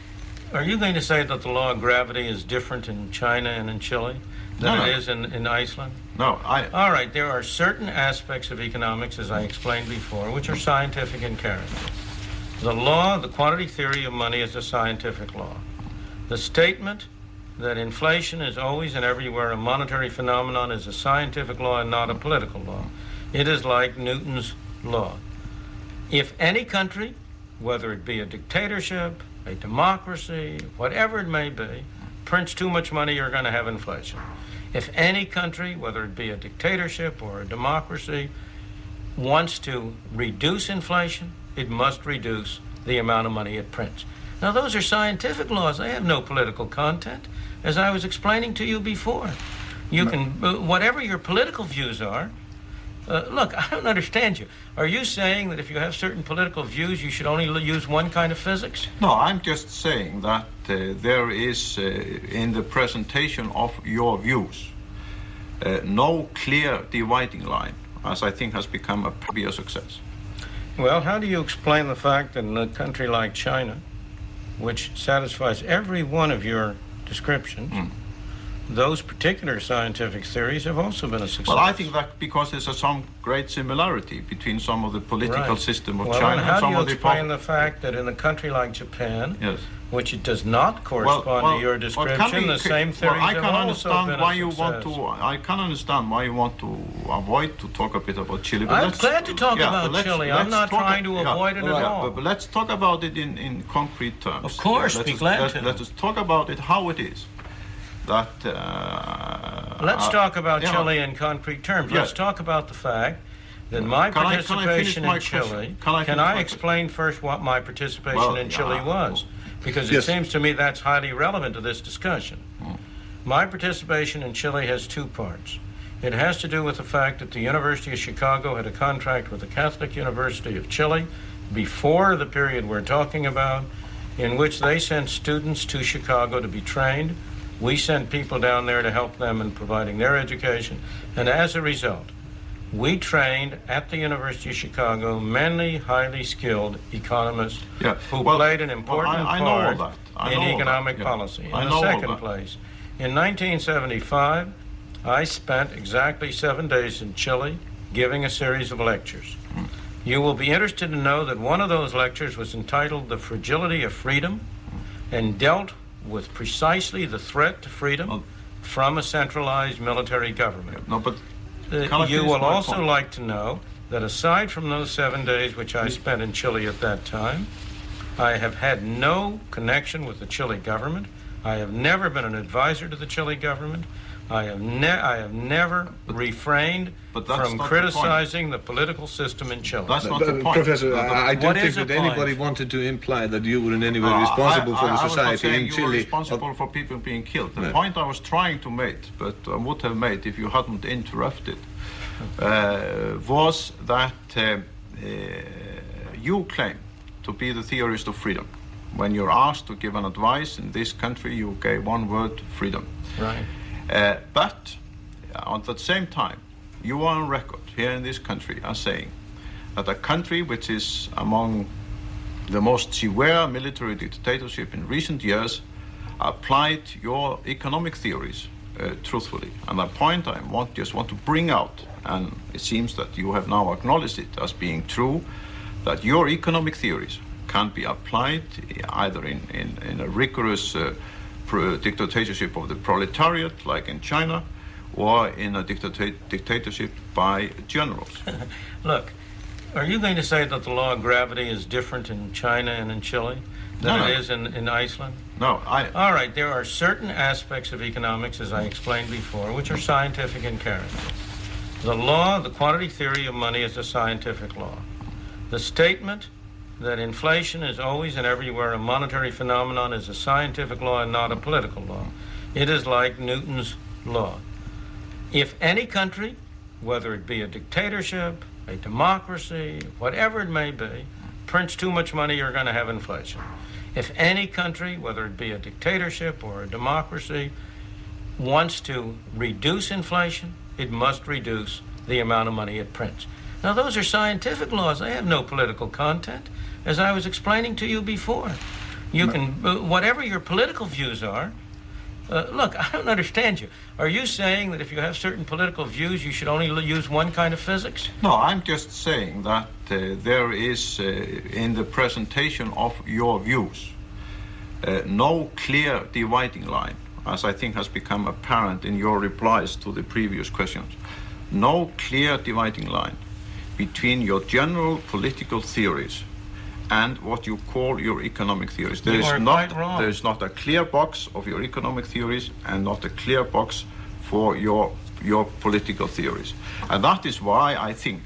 S3: are you going to say that the law of gravity is different in China and in Chile than it is in Iceland?
S5: No,
S3: All right, there are certain aspects of economics, as I explained before, which are scientific in character. The law, the quantity theory of money, is a scientific law. The statement that inflation is always and everywhere a monetary phenomenon is a scientific law and not a political law. It is like Newton's law. If any country, whether it be a dictatorship, a democracy, whatever it may be, prints too much money, you're going to have inflation. If any country, whether it be a dictatorship or a democracy, wants to reduce inflation, it must reduce the amount of money it prints. Now, those are scientific laws. They have no political content, as I was explaining to you before. You can, whatever your political views are, look, I don't understand you. Are you saying that if you have certain political views, you should only use one kind of physics?
S5: No, I'm just saying that there is, in the presentation of your views, no clear dividing line, as I think has become a success.
S3: Well, how do you explain the fact that in a country like China, which satisfies every one of your descriptions, those particular scientific theories have also been a success?
S5: Well, I think that because there's some great similarity between some of the political system of China
S3: and some of the...
S5: How do you
S3: explain the fact that in a country like Japan, which it does not correspond to your description, the same theories have also been a success?
S5: I can understand why you want to avoid to talk a bit about Chile.
S3: I'm glad to talk about Chile. I'm not trying to avoid it at all.
S5: But let's talk about it in concrete terms.
S3: Of course, be glad to.
S5: Let us talk about it how it is. that...
S3: Let's talk about Chile in concrete terms. Let's talk about the fact that my participation in Chile... Can I explain first what my participation in Chile was? Because it seems to me that's highly relevant to this discussion. My participation in Chile has two parts. It has to do with the fact that the University of Chicago had a contract with the Catholic University of Chile before the period we're talking about, in which they sent students to Chicago to be trained. We sent people down there to help them in providing their education. And as a result, we trained at the University of Chicago many highly skilled economists who played an important part in economic policy. In the second place, in 1975, I spent exactly 7 days in Chile giving a series of lectures. You will be interested to know that one of those lectures was entitled "The Fragility of Freedom" and dealt with precisely the threat to freedom from a centralized military government.
S5: No, but
S3: you will also like to know that aside from those 7 days which I spent in Chile at that time, I have had no connection with the Chile government. I have never been an advisor to the Chile government. I have never refrained from criticizing the political system in Chile.
S5: That's not the point.
S2: Professor, I don't think that anybody wanted to imply that you were in any way responsible for the society in Chile.
S5: You were responsible for people being killed. The point I was trying to make, but I would have made if you hadn't interrupted, was that you claim to be the theorist of freedom. When you're asked to give an advice in this country, you gave one word: freedom.
S3: Right.
S5: But at the same time, you are on record here in this country as saying that a country which is among the most severe military dictatorship in recent years applied your economic theories truthfully. And the point I just want to bring out, and it seems that you have now acknowledged it as being true, that your economic theories can be applied either in a rigorous dictatorship of the proletariat, like in China, or in a dictatorship by generals.
S3: Look, are you going to say that the law of gravity is different in China and in Chile than it is in Iceland?
S5: No,
S3: All right, there are certain aspects of economics, as I explained before, which are scientific in character. The law, the quantity theory of money, is a scientific law. The statement that inflation is always and everywhere a monetary phenomenon is a scientific law and not a political law. It is like Newton's law. If any country, whether it be a dictatorship, a democracy, whatever it may be, prints too much money, you're going to have inflation. If any country, whether it be a dictatorship or a democracy, wants to reduce inflation, it must reduce the amount of money it prints. Now, those are scientific laws. They have no political content, as I was explaining to you before. You can, whatever your political views are, look, I don't understand you. Are you saying that if you have certain political views, you should only use one kind of physics?
S5: No, I'm just saying that there is, in the presentation of your views, no clear dividing line, as I think has become apparent in your replies to the previous questions. No clear dividing line between your general political theories and what you call your economic theories. There is not a clear box of your economic theories and not a clear box for your political theories. And that is why I think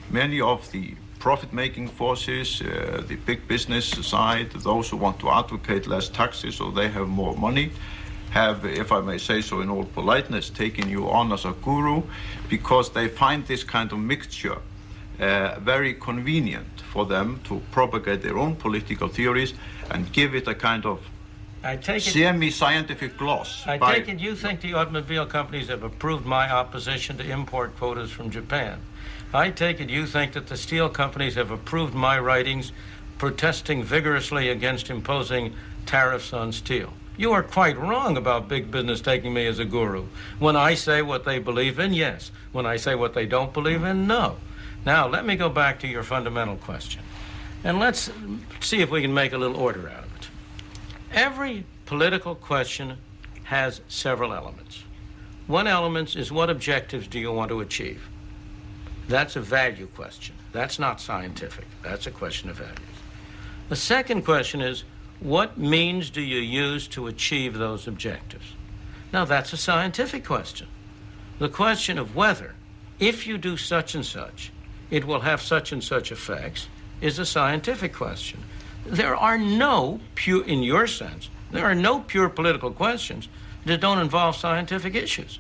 S5: many of the profit-making forces, the big business side, those who want to advocate less taxes so they have more money, have, if I may say so in all politeness, taken you on as a guru because they find this kind of mixture very convenient for them to propagate their own political theories and give it a kind of semi-scientific gloss.
S3: I take it you think the automobile companies have approved my opposition to import quotas from Japan. I take it you think that the steel companies have approved my writings protesting vigorously against imposing tariffs on steel. You are quite wrong about big business taking me as a guru. When I say what they believe in, yes. When I say what they don't believe in, no. Now, let me go back to your fundamental question. And let's see if we can make a little order out of it. Every political question has several elements. One element is what objectives do you want to achieve? That's a value question. That's not scientific. That's a question of values. The second question is, what means do you use to achieve those objectives? Now, that's a scientific question. The question of whether, if you do such and such, it will have such and such effects is a scientific question. There are no pure, in your sense, there are no pure political questions that don't involve scientific issues.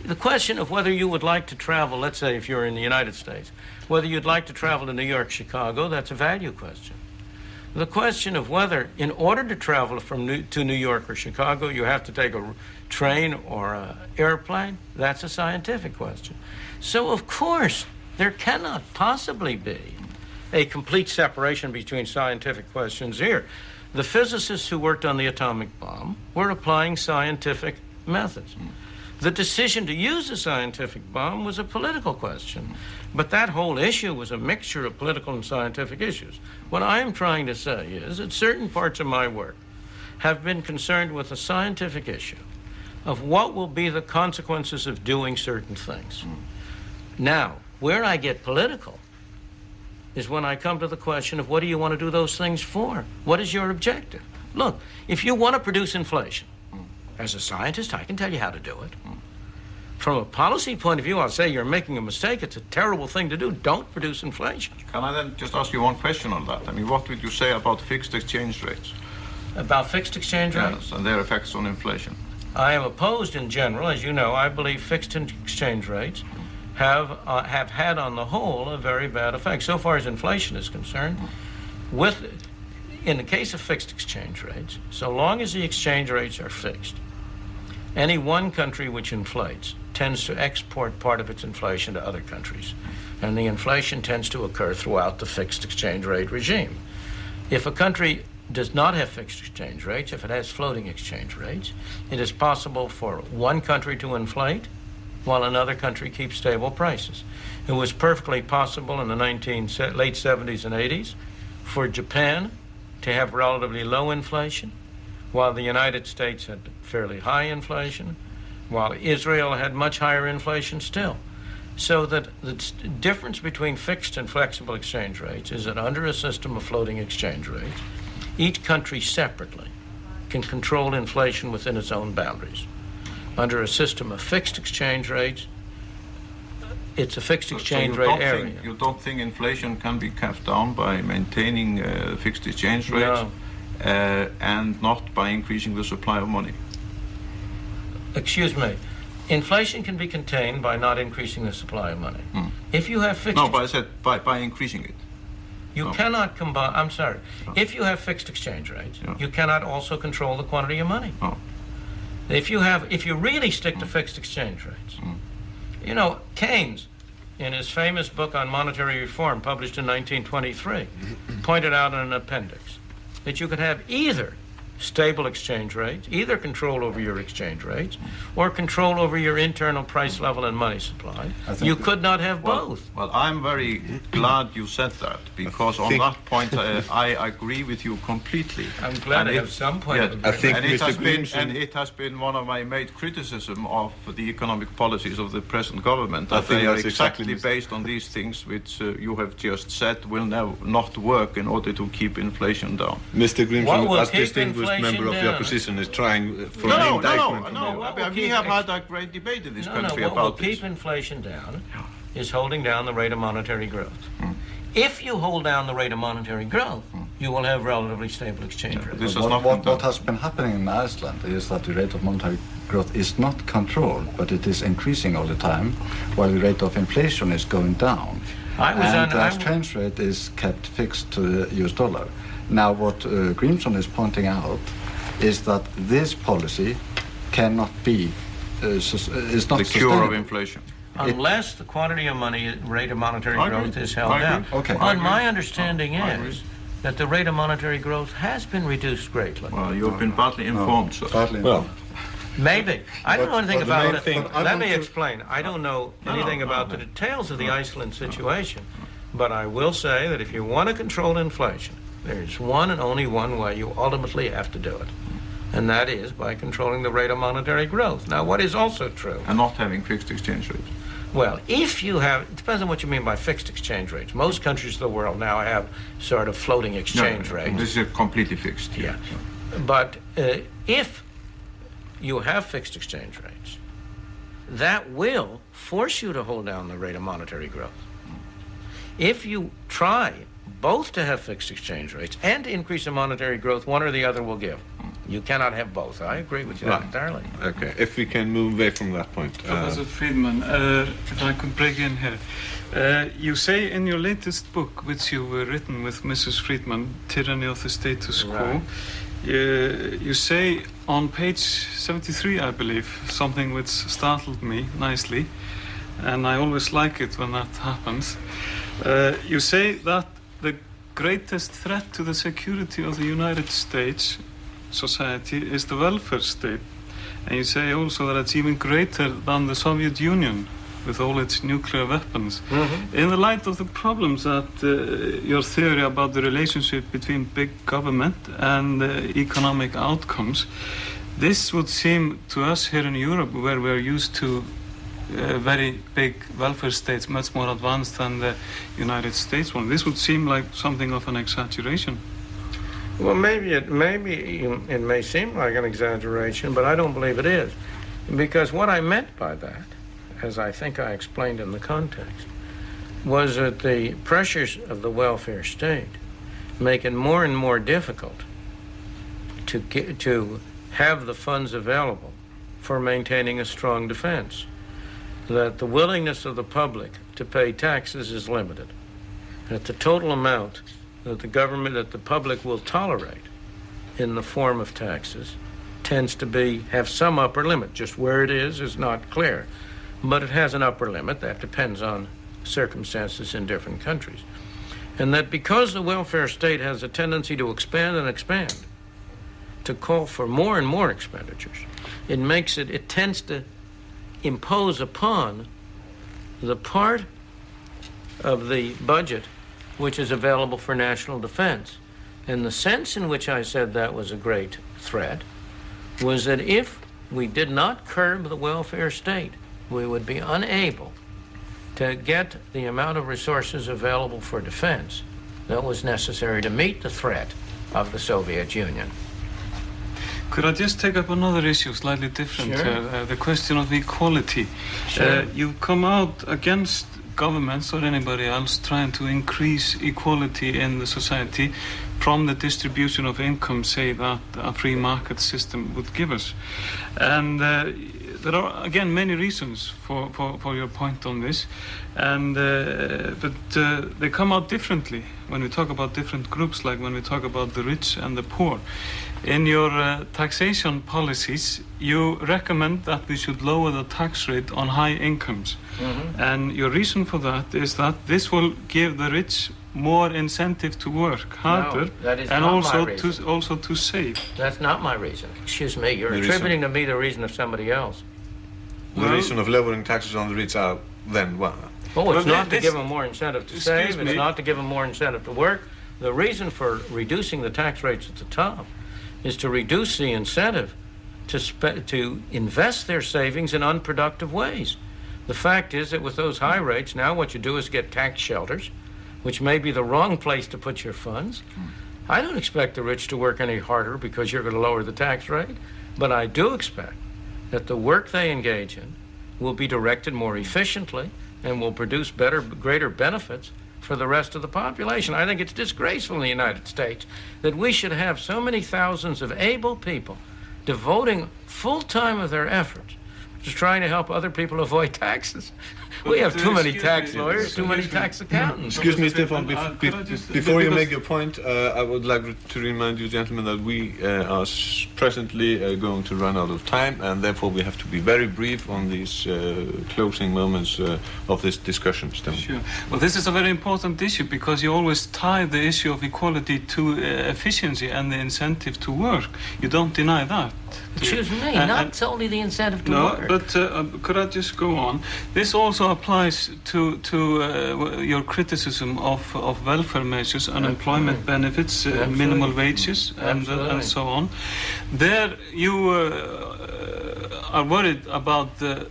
S3: The question of whether you would like to travel, let's say if you're in the United States, whether you'd like to travel to New York, Chicago, that's a value question. The question of whether, in order to travel to New York or Chicago, you have to take a train or an airplane, that's a scientific question. So, of course, there cannot possibly be a complete separation between scientific questions here. The physicists who worked on the atomic bomb were applying scientific methods. The decision to use a scientific bomb was a political question, but that whole issue was a mixture of political and scientific issues. What I am trying to say is that certain parts of my work have been concerned with the scientific issue of what will be the consequences of doing certain things. Now, where I get political is when I come to the question of what do you want to do those things for? What is your objective? Look, if you want to produce inflation, as a scientist, I can tell you how to do it. From a policy point of view, I'll say you're making a mistake. It's a terrible thing to do. Don't produce inflation.
S5: Can I then just ask you one question on that? I mean, what would you say about fixed exchange rates?
S3: About fixed exchange rates?
S5: Yes, and their effects on inflation.
S3: I am opposed in general. As you know, I believe fixed exchange rates have had on the whole a very bad effect. So far as inflation is concerned, in the case of fixed exchange rates, so long as the exchange rates are fixed, any one country which inflates tends to export part of its inflation to other countries, and the inflation tends to occur throughout the fixed exchange rate regime. If a country does not have fixed exchange rates, if it has floating exchange rates, it is possible for one country to inflate while another country keeps stable prices. It was perfectly possible in the late 70s and 80s for Japan to have relatively low inflation, while the United States had fairly high inflation, while Israel had much higher inflation still. So that the difference between fixed and flexible exchange rates is that under a system of floating exchange rates, each country separately can control inflation within its own boundaries. Under a system of fixed exchange rates, it's a fixed exchange rate area.
S5: You don't think inflation can be kept down by maintaining fixed exchange rates?
S3: No.
S5: And not by increasing the supply of money?
S3: Excuse me. Inflation can be contained by not increasing the supply of money. If you have fixed...
S5: No, but I said by increasing it.
S3: You cannot combine... I'm sorry. If you have fixed exchange rates, you cannot also control the quantity of money. If you really stick to fixed exchange rates... You know, Keynes, in his famous book on monetary reform, published in 1923, pointed out in an appendix that you could have either stable exchange rates, either control over your exchange rates, or control over your internal price level and money supply. You could not have both.
S5: Well, I'm very glad you said that, because on that point I agree with you completely.
S3: I'm glad I have some point of
S5: I think it has been one of my main criticism of the economic policies of the present government, that they are exactly based on these things which you have just said will not work in order to keep inflation down.
S2: Mr. Grimson, as distinguished member of the opposition, is trying for an indictment.
S5: No. We have had a great debate in this country about this.
S3: What will keep inflation down is holding down the rate of monetary growth. If you hold down the rate of monetary growth, you will have relatively stable exchange rates.
S4: What has been happening in Iceland is that the rate of monetary growth is not controlled, but it is increasing all the time, while the rate of inflation is going down. The exchange rate is kept fixed to the US dollar. Now, what Grimson is pointing out is that this policy cannot be is not
S5: the cure of inflation.
S3: Unless the quantity of money, rate of monetary growth is held down.
S4: Okay.
S3: My understanding is that the rate of monetary growth has been reduced greatly.
S5: Well, you've been partly informed, sir.
S3: Maybe. I don't know anything about it. Let me explain. I don't know anything about the details of the Iceland situation, but I will say that if you want to control inflation, there's one and only one way you ultimately have to do it, and that is by controlling the rate of monetary growth. Now, what is also true...
S5: And not having fixed exchange rates.
S3: Well, if you have... It depends on what you mean by fixed exchange rates. Most countries of the world now have sort of floating exchange rates.
S5: This is completely fixed.
S3: Yeah. But if you have fixed exchange rates, that will force you to hold down the rate of monetary growth. If you try both to have fixed exchange rates and to increase the monetary growth, one or the other will give. You cannot have both. I agree with you entirely.
S2: Okay, if we can move away from that point.
S6: Professor Friedman, if I could break in here. You say in your latest book, which you've written with Mrs. Friedman, Tyranny of the Status Quo, you say on page 73, I believe, something which startled me nicely, and I always like it when that happens. You say that the greatest threat to the security of the United States society is the welfare state. And you say also that it's even greater than the Soviet Union with all its nuclear weapons. Mm-hmm. In the light of the problems that your theory about the relationship between big government and economic outcomes, this would seem to us here in Europe, where we're used to very big welfare states, much more advanced than the United States one. This would seem like something of an exaggeration.
S3: Well, maybe it may seem like an exaggeration, but I don't believe it is. Because what I meant by that, as I think I explained in the context, was that the pressures of the welfare state make it more and more difficult to have the funds available for maintaining a strong defense. That the willingness of the public to pay taxes is limited. That the total amount that the public will tolerate in the form of taxes tends to have some upper limit. Just where it is not clear. But it has an upper limit. That depends on circumstances in different countries. And that because the welfare state has a tendency to expand and expand, to call for more and more expenditures, it tends to impose upon the part of the budget which is available for national defense. And the sense in which I said that was a great threat was that if we did not curb the welfare state, we would be unable to get the amount of resources available for defense that was necessary to meet the threat of the Soviet Union.
S6: Could I just take up another issue, slightly different?
S3: Sure.
S6: The question of equality.
S3: Sure.
S6: You come out against governments or anybody else trying to increase equality in the society from the distribution of income, say, that a free market system would give us. And there are, again, many reasons for your point on this. And but they come out differently when we talk about different groups, like when we talk about the rich and the poor. In your taxation policies, you recommend that we should lower the tax rate on high incomes. Mm-hmm. And your reason for that is that this will give the rich more incentive to work harder,
S3: no, that is
S6: and
S3: not
S6: also
S3: my reason.
S6: also to save.
S3: That's not my reason. Excuse me, you're attributing to me the reason of somebody else.
S2: The reason of lowering taxes on the rich are then what?
S3: Oh, it's not to give them more incentive to save. It's not to give them more incentive to work. The reason for reducing the tax rates at the top is to reduce the incentive to invest their savings in unproductive ways. The fact is that with those high rates, now what you do is get tax shelters, which may be the wrong place to put your funds. I don't expect the rich to work any harder because you're going to lower the tax rate, but I do expect that the work they engage in will be directed more efficiently and will produce greater benefits for the rest of the population. I think it's disgraceful in the United States that we should have so many thousands of able people devoting full time of their efforts to trying to help other people avoid taxes. We have too many tax lawyers, too many tax accountants.
S2: Excuse me, Stefan, before you make your point, I would like to remind you, gentlemen, that we are presently going to run out of time, and therefore we have to be very brief on these closing moments of this discussion, Stefan.
S6: Sure. Well, this is a very important issue because you always tie the issue of equality to efficiency and the incentive to work. You don't deny that.
S3: Excuse me, not solely the incentive to work.
S6: No, but could I just go on? This also applies to your criticism of welfare measures, unemployment benefits, minimal wages, and so on. There you are worried about the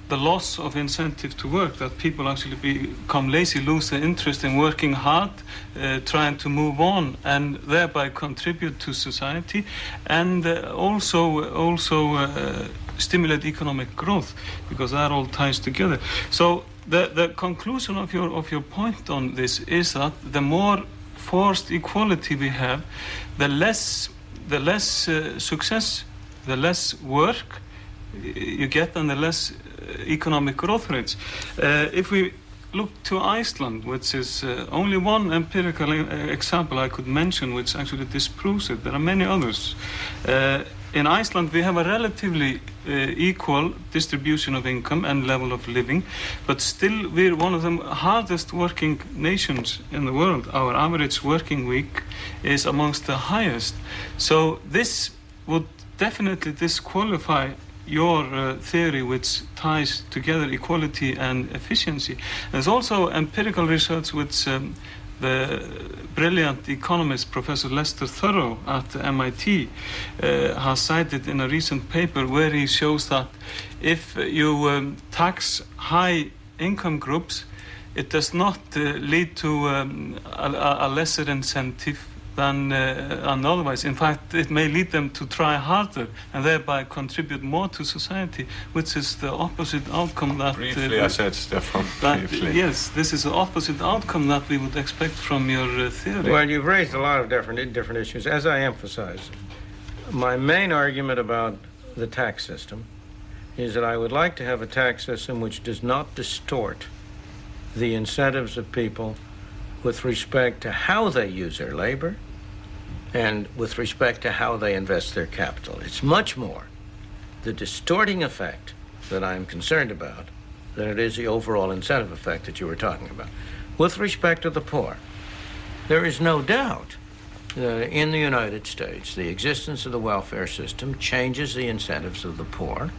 S6: the loss of incentive to work, that people actually become lazy, lose their interest in working hard, trying to move on, and thereby contribute to society, and also stimulate economic growth, because that all ties together. So the conclusion of your point on this is that the more forced equality we have, the less success, the less work you get, and the less economic growth rates. If we look to Iceland, which is only one empirical example I could mention which actually disproves it, there are many others. In Iceland we have a relatively equal distribution of income and level of living, but still we're one of the hardest working nations in the world. Our average working week is amongst the highest. So this would definitely disqualify your theory, which ties together equality and efficiency. There's also empirical research which the brilliant economist Professor Lester Thurow at MIT has cited in a recent paper, where he shows that if you tax high income groups, it does not lead to a lesser incentive than otherwise. In fact, it may lead them to try harder and thereby contribute more to society, which is the opposite outcome that...
S2: Briefly, I said, Stefan, briefly.
S6: Yes, this is the opposite outcome that we would expect from your theory.
S3: Well, you've raised a lot of different issues. As I emphasized, my main argument about the tax system is that I would like to have a tax system which does not distort the incentives of people with respect to how they use their labor and with respect to how they invest their capital. It's much more the distorting effect that I'm concerned about than it is the overall incentive effect that you were talking about. With respect to the poor, there is no doubt that in the United States, the existence of the welfare system changes the incentives of the poor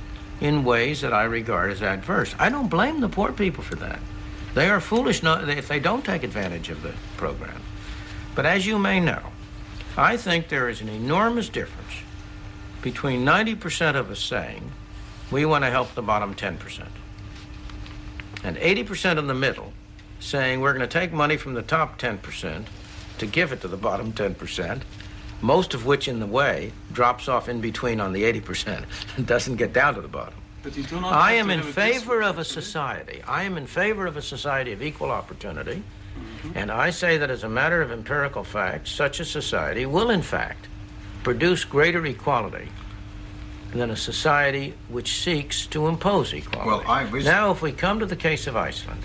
S3: in ways that I regard as adverse. I don't blame the poor people for that. They are foolish if they don't take advantage of the program. But as you may know, I think there is an enormous difference between 90% of us saying we want to help the bottom 10% and 80% in the middle saying we're going to take money from the top 10% to give it to the bottom 10%, most of which in the way drops off in between on the 80% and doesn't get down to the bottom.
S6: But you do not
S3: I am in favor of a society. I am in favor of a society of equal opportunity. And I say that as a matter of empirical fact, such a society will in fact produce greater equality than a society which seeks to impose equality.
S5: Well,
S3: now, if we come to the case of Iceland,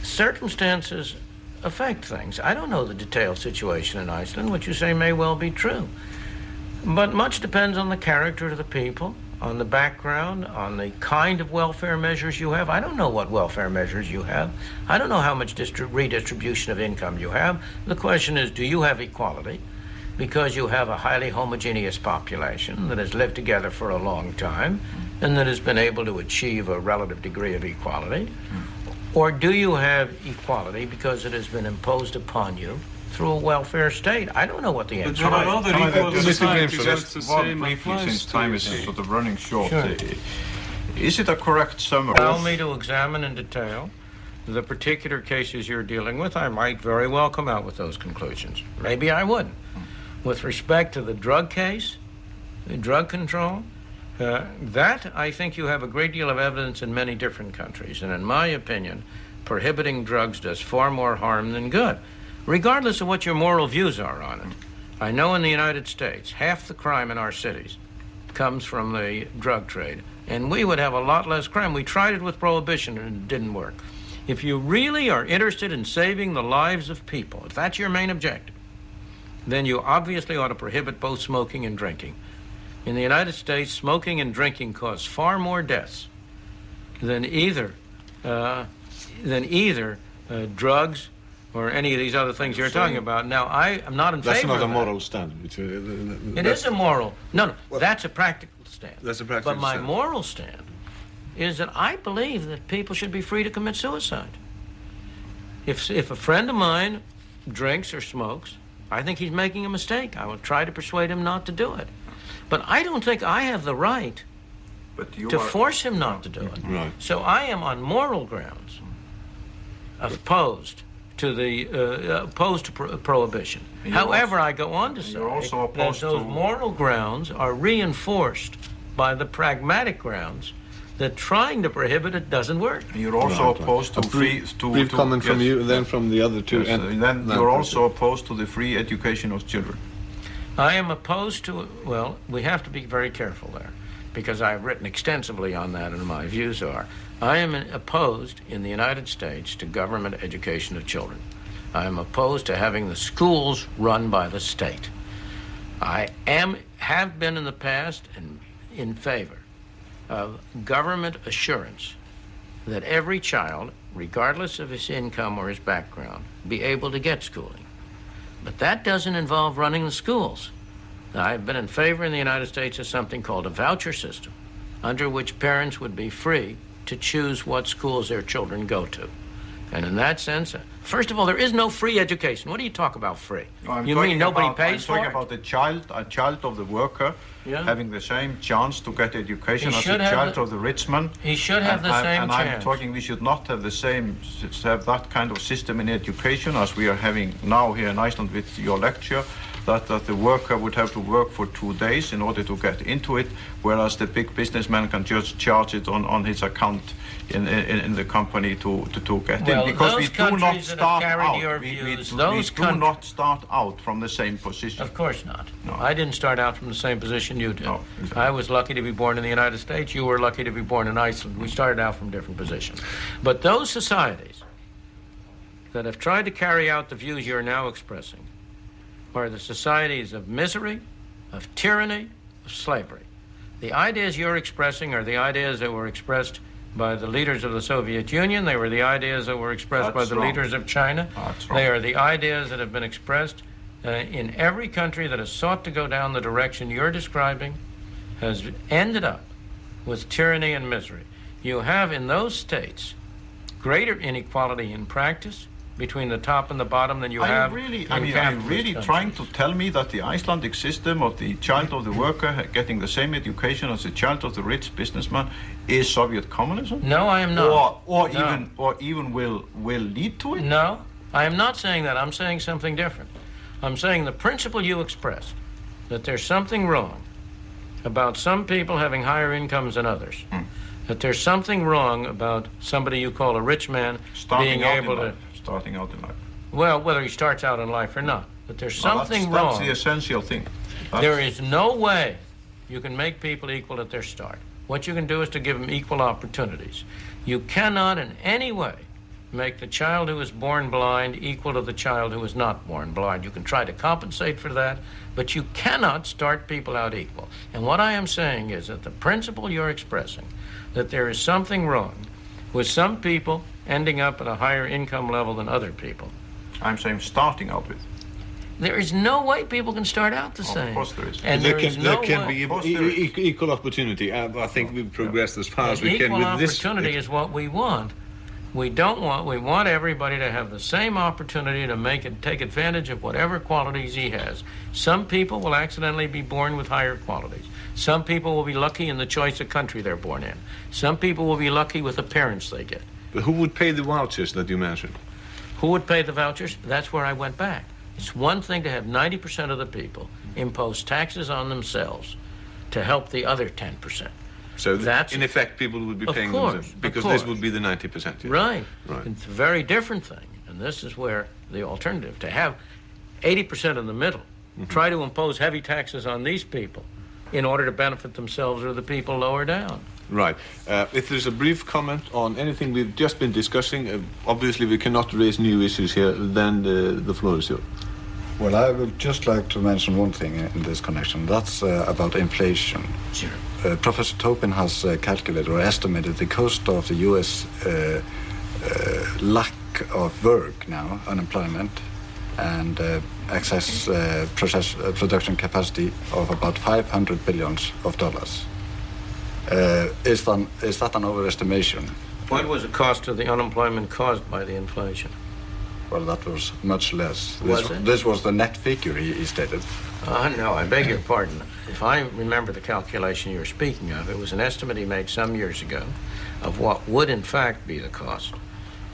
S3: circumstances affect things. I don't know the detailed situation in Iceland. What you say may well be true. But much depends on the character of the people, on the background, on the kind of welfare measures you have. I don't know what welfare measures you have. I don't know how much redistribution of income you have. The question is, do you have equality? Because you have a highly homogeneous population that has lived together for a long time and that has been able to achieve a relative degree of equality? Or do you have equality because it has been imposed upon you through a welfare state? I don't know what the answer is.
S6: But there are other equal societies that's the same
S5: briefly,
S6: applies
S5: since
S6: to
S5: time
S6: you.
S5: is sort of running short.
S3: Sure.
S5: Is it a correct summary?
S3: Allow me to examine in detail the particular cases you're dealing with. I might very well come out with those conclusions. Maybe I wouldn't. With respect to the drug case, the drug control, that I think you have a great deal of evidence in many different countries. And in my opinion, prohibiting drugs does far more harm than good, regardless of what your moral views are on it. I know in the United States, half the crime in our cities comes from the drug trade, and we would have a lot less crime. We tried it with prohibition and it didn't work. If you really are interested in saving the lives of people, if that's your main objective, then you obviously ought to prohibit both smoking and drinking. In the United States, smoking and drinking cause far more deaths than either drugs or any of these other things you're talking about. Now, I am not in favor of that.
S2: That's not a moral stand.
S3: It is a moral. No, that's a practical stand.
S2: That's a practical
S3: But my
S2: stand.
S3: moral stand is that I believe that people should be free to commit suicide. If a friend of mine drinks or smokes, I think he's making a mistake. I will try to persuade him not to do it. But I don't think I have the right to force him not to do it.
S2: Right.
S3: So I am on moral grounds opposed to prohibition. However, I go on to say that those moral grounds are reinforced by the pragmatic grounds that trying to prohibit it doesn't work.
S5: You're also opposed to
S2: brief comment from you, and then from the other two.
S5: Yes, and then you're also opposed to the free education of children.
S3: I am opposed to, well, we have to be very careful there, because I've written extensively on that, and my views are, I am opposed in the United States to government education of children. I am opposed to having the schools run by the state. I have been in the past and in favor of government assurance that every child, regardless of his income or his background, be able to get schooling. But that doesn't involve running the schools. I've been in favor in the United States of something called a voucher system, under which parents would be free to choose what schools their children go to. And in that sense, first of all, there is no free education. What do you talk about free? You mean nobody pays for it?
S5: I'm talking about a child of the worker having the same chance to get education as a child of the rich man.
S3: He should have the same chance.
S5: And I'm talking we should not have have that kind of system in education as we are having now here in Iceland with your lecture, that the worker would have to work for 2 days in order to get into it, whereas the big businessman can just charge it on his account in the company to get in, because we do not start out. We do not start out from the same position.
S3: Of course not.
S5: No.
S3: I didn't start out from the same position you did.
S5: No, exactly.
S3: I was lucky to be born in the United States. You were lucky to be born in Iceland. We started out from different positions. But those societies that have tried to carry out the views you're now expressing are the societies of misery, of tyranny, of slavery. The ideas you're expressing are the ideas that were expressed by the leaders of the Soviet Union. They were the ideas that were expressed by the leaders of China. They are the ideas that have been expressed in every country that has sought to go down the direction you're describing, has ended up with tyranny and misery. You have in those states greater inequality in practice between the top and the bottom than you have
S5: Are you
S3: in
S5: really trying to tell me that the Icelandic system of the child of the worker getting the same education as the child of the rich businessman is Soviet communism?
S3: No, I am not.
S5: Or even will lead to it?
S3: No, I am not saying that. I'm saying something different. I'm saying the principle you expressed, that there's something wrong about some people having higher incomes than others, that there's something wrong about somebody you call a rich man being able to...
S5: Starting out in life.
S3: Well, whether he starts out in life or not, but there's something wrong.
S5: That's the essential thing.
S3: There is no way you can make people equal at their start. What you can do is to give them equal opportunities. You cannot in any way make the child who is born blind equal to the child who is not born blind. You can try to compensate for that, but you cannot start people out equal. And what I am saying is that the principle you're expressing, that there is something wrong with some people ending up at a higher income level than other people.
S5: I'm saying starting out with.
S3: There is no way people can start out the same.
S5: Of course there is.
S3: And
S2: there can be equal opportunity. I think we've progressed as far as we can with this.
S3: Equal opportunity is what we want. We want everybody to have the same opportunity to take advantage of whatever qualities he has. Some people will accidentally be born with higher qualities. Some people will be lucky in the choice of country they're born in. Some people will be lucky with the parents they get.
S2: But who would pay the vouchers that you mentioned?
S3: Who would pay the vouchers? That's where I went back. It's one thing to have 90% of the people impose taxes on themselves to help the other 10%.
S2: So in effect, people would be paying themselves, because this would be the 90%. Yes.
S3: Right. It's a very different thing. And this is where the alternative, to have 80% in the middle, try to impose heavy taxes on these people in order to benefit themselves or the people lower down.
S2: Right. If there's a brief comment on anything we've just been discussing, obviously we cannot raise new issues here, then the floor is yours.
S4: Well, I would just like to mention one thing in this connection. That's about inflation.
S3: Sure.
S4: Professor Topin has calculated or estimated the cost of the U.S. Lack of work now, unemployment, and excess production capacity of about $500 billion. Is that an overestimation?
S3: What was the cost of the unemployment caused by the inflation?
S4: Well, that was much less.
S3: Was it?
S4: This was the net figure he stated.
S3: No, I beg your pardon. If I remember the calculation you were speaking of, it was an estimate he made some years ago of what would in fact be the cost,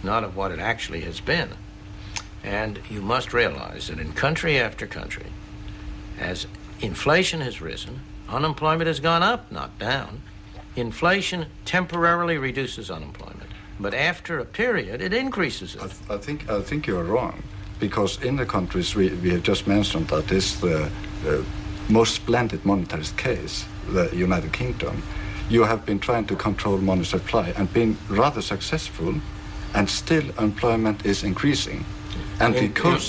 S3: not of what it actually has been. And you must realize that in country after country, as inflation has risen, unemployment has gone up, not down. Inflation temporarily reduces unemployment, but after a period, it increases it.
S4: I think you're wrong, because in the countries we have just mentioned that is the most splendid monetarist case, the United Kingdom. You have been trying to control money supply and been rather successful, and still employment is increasing. And because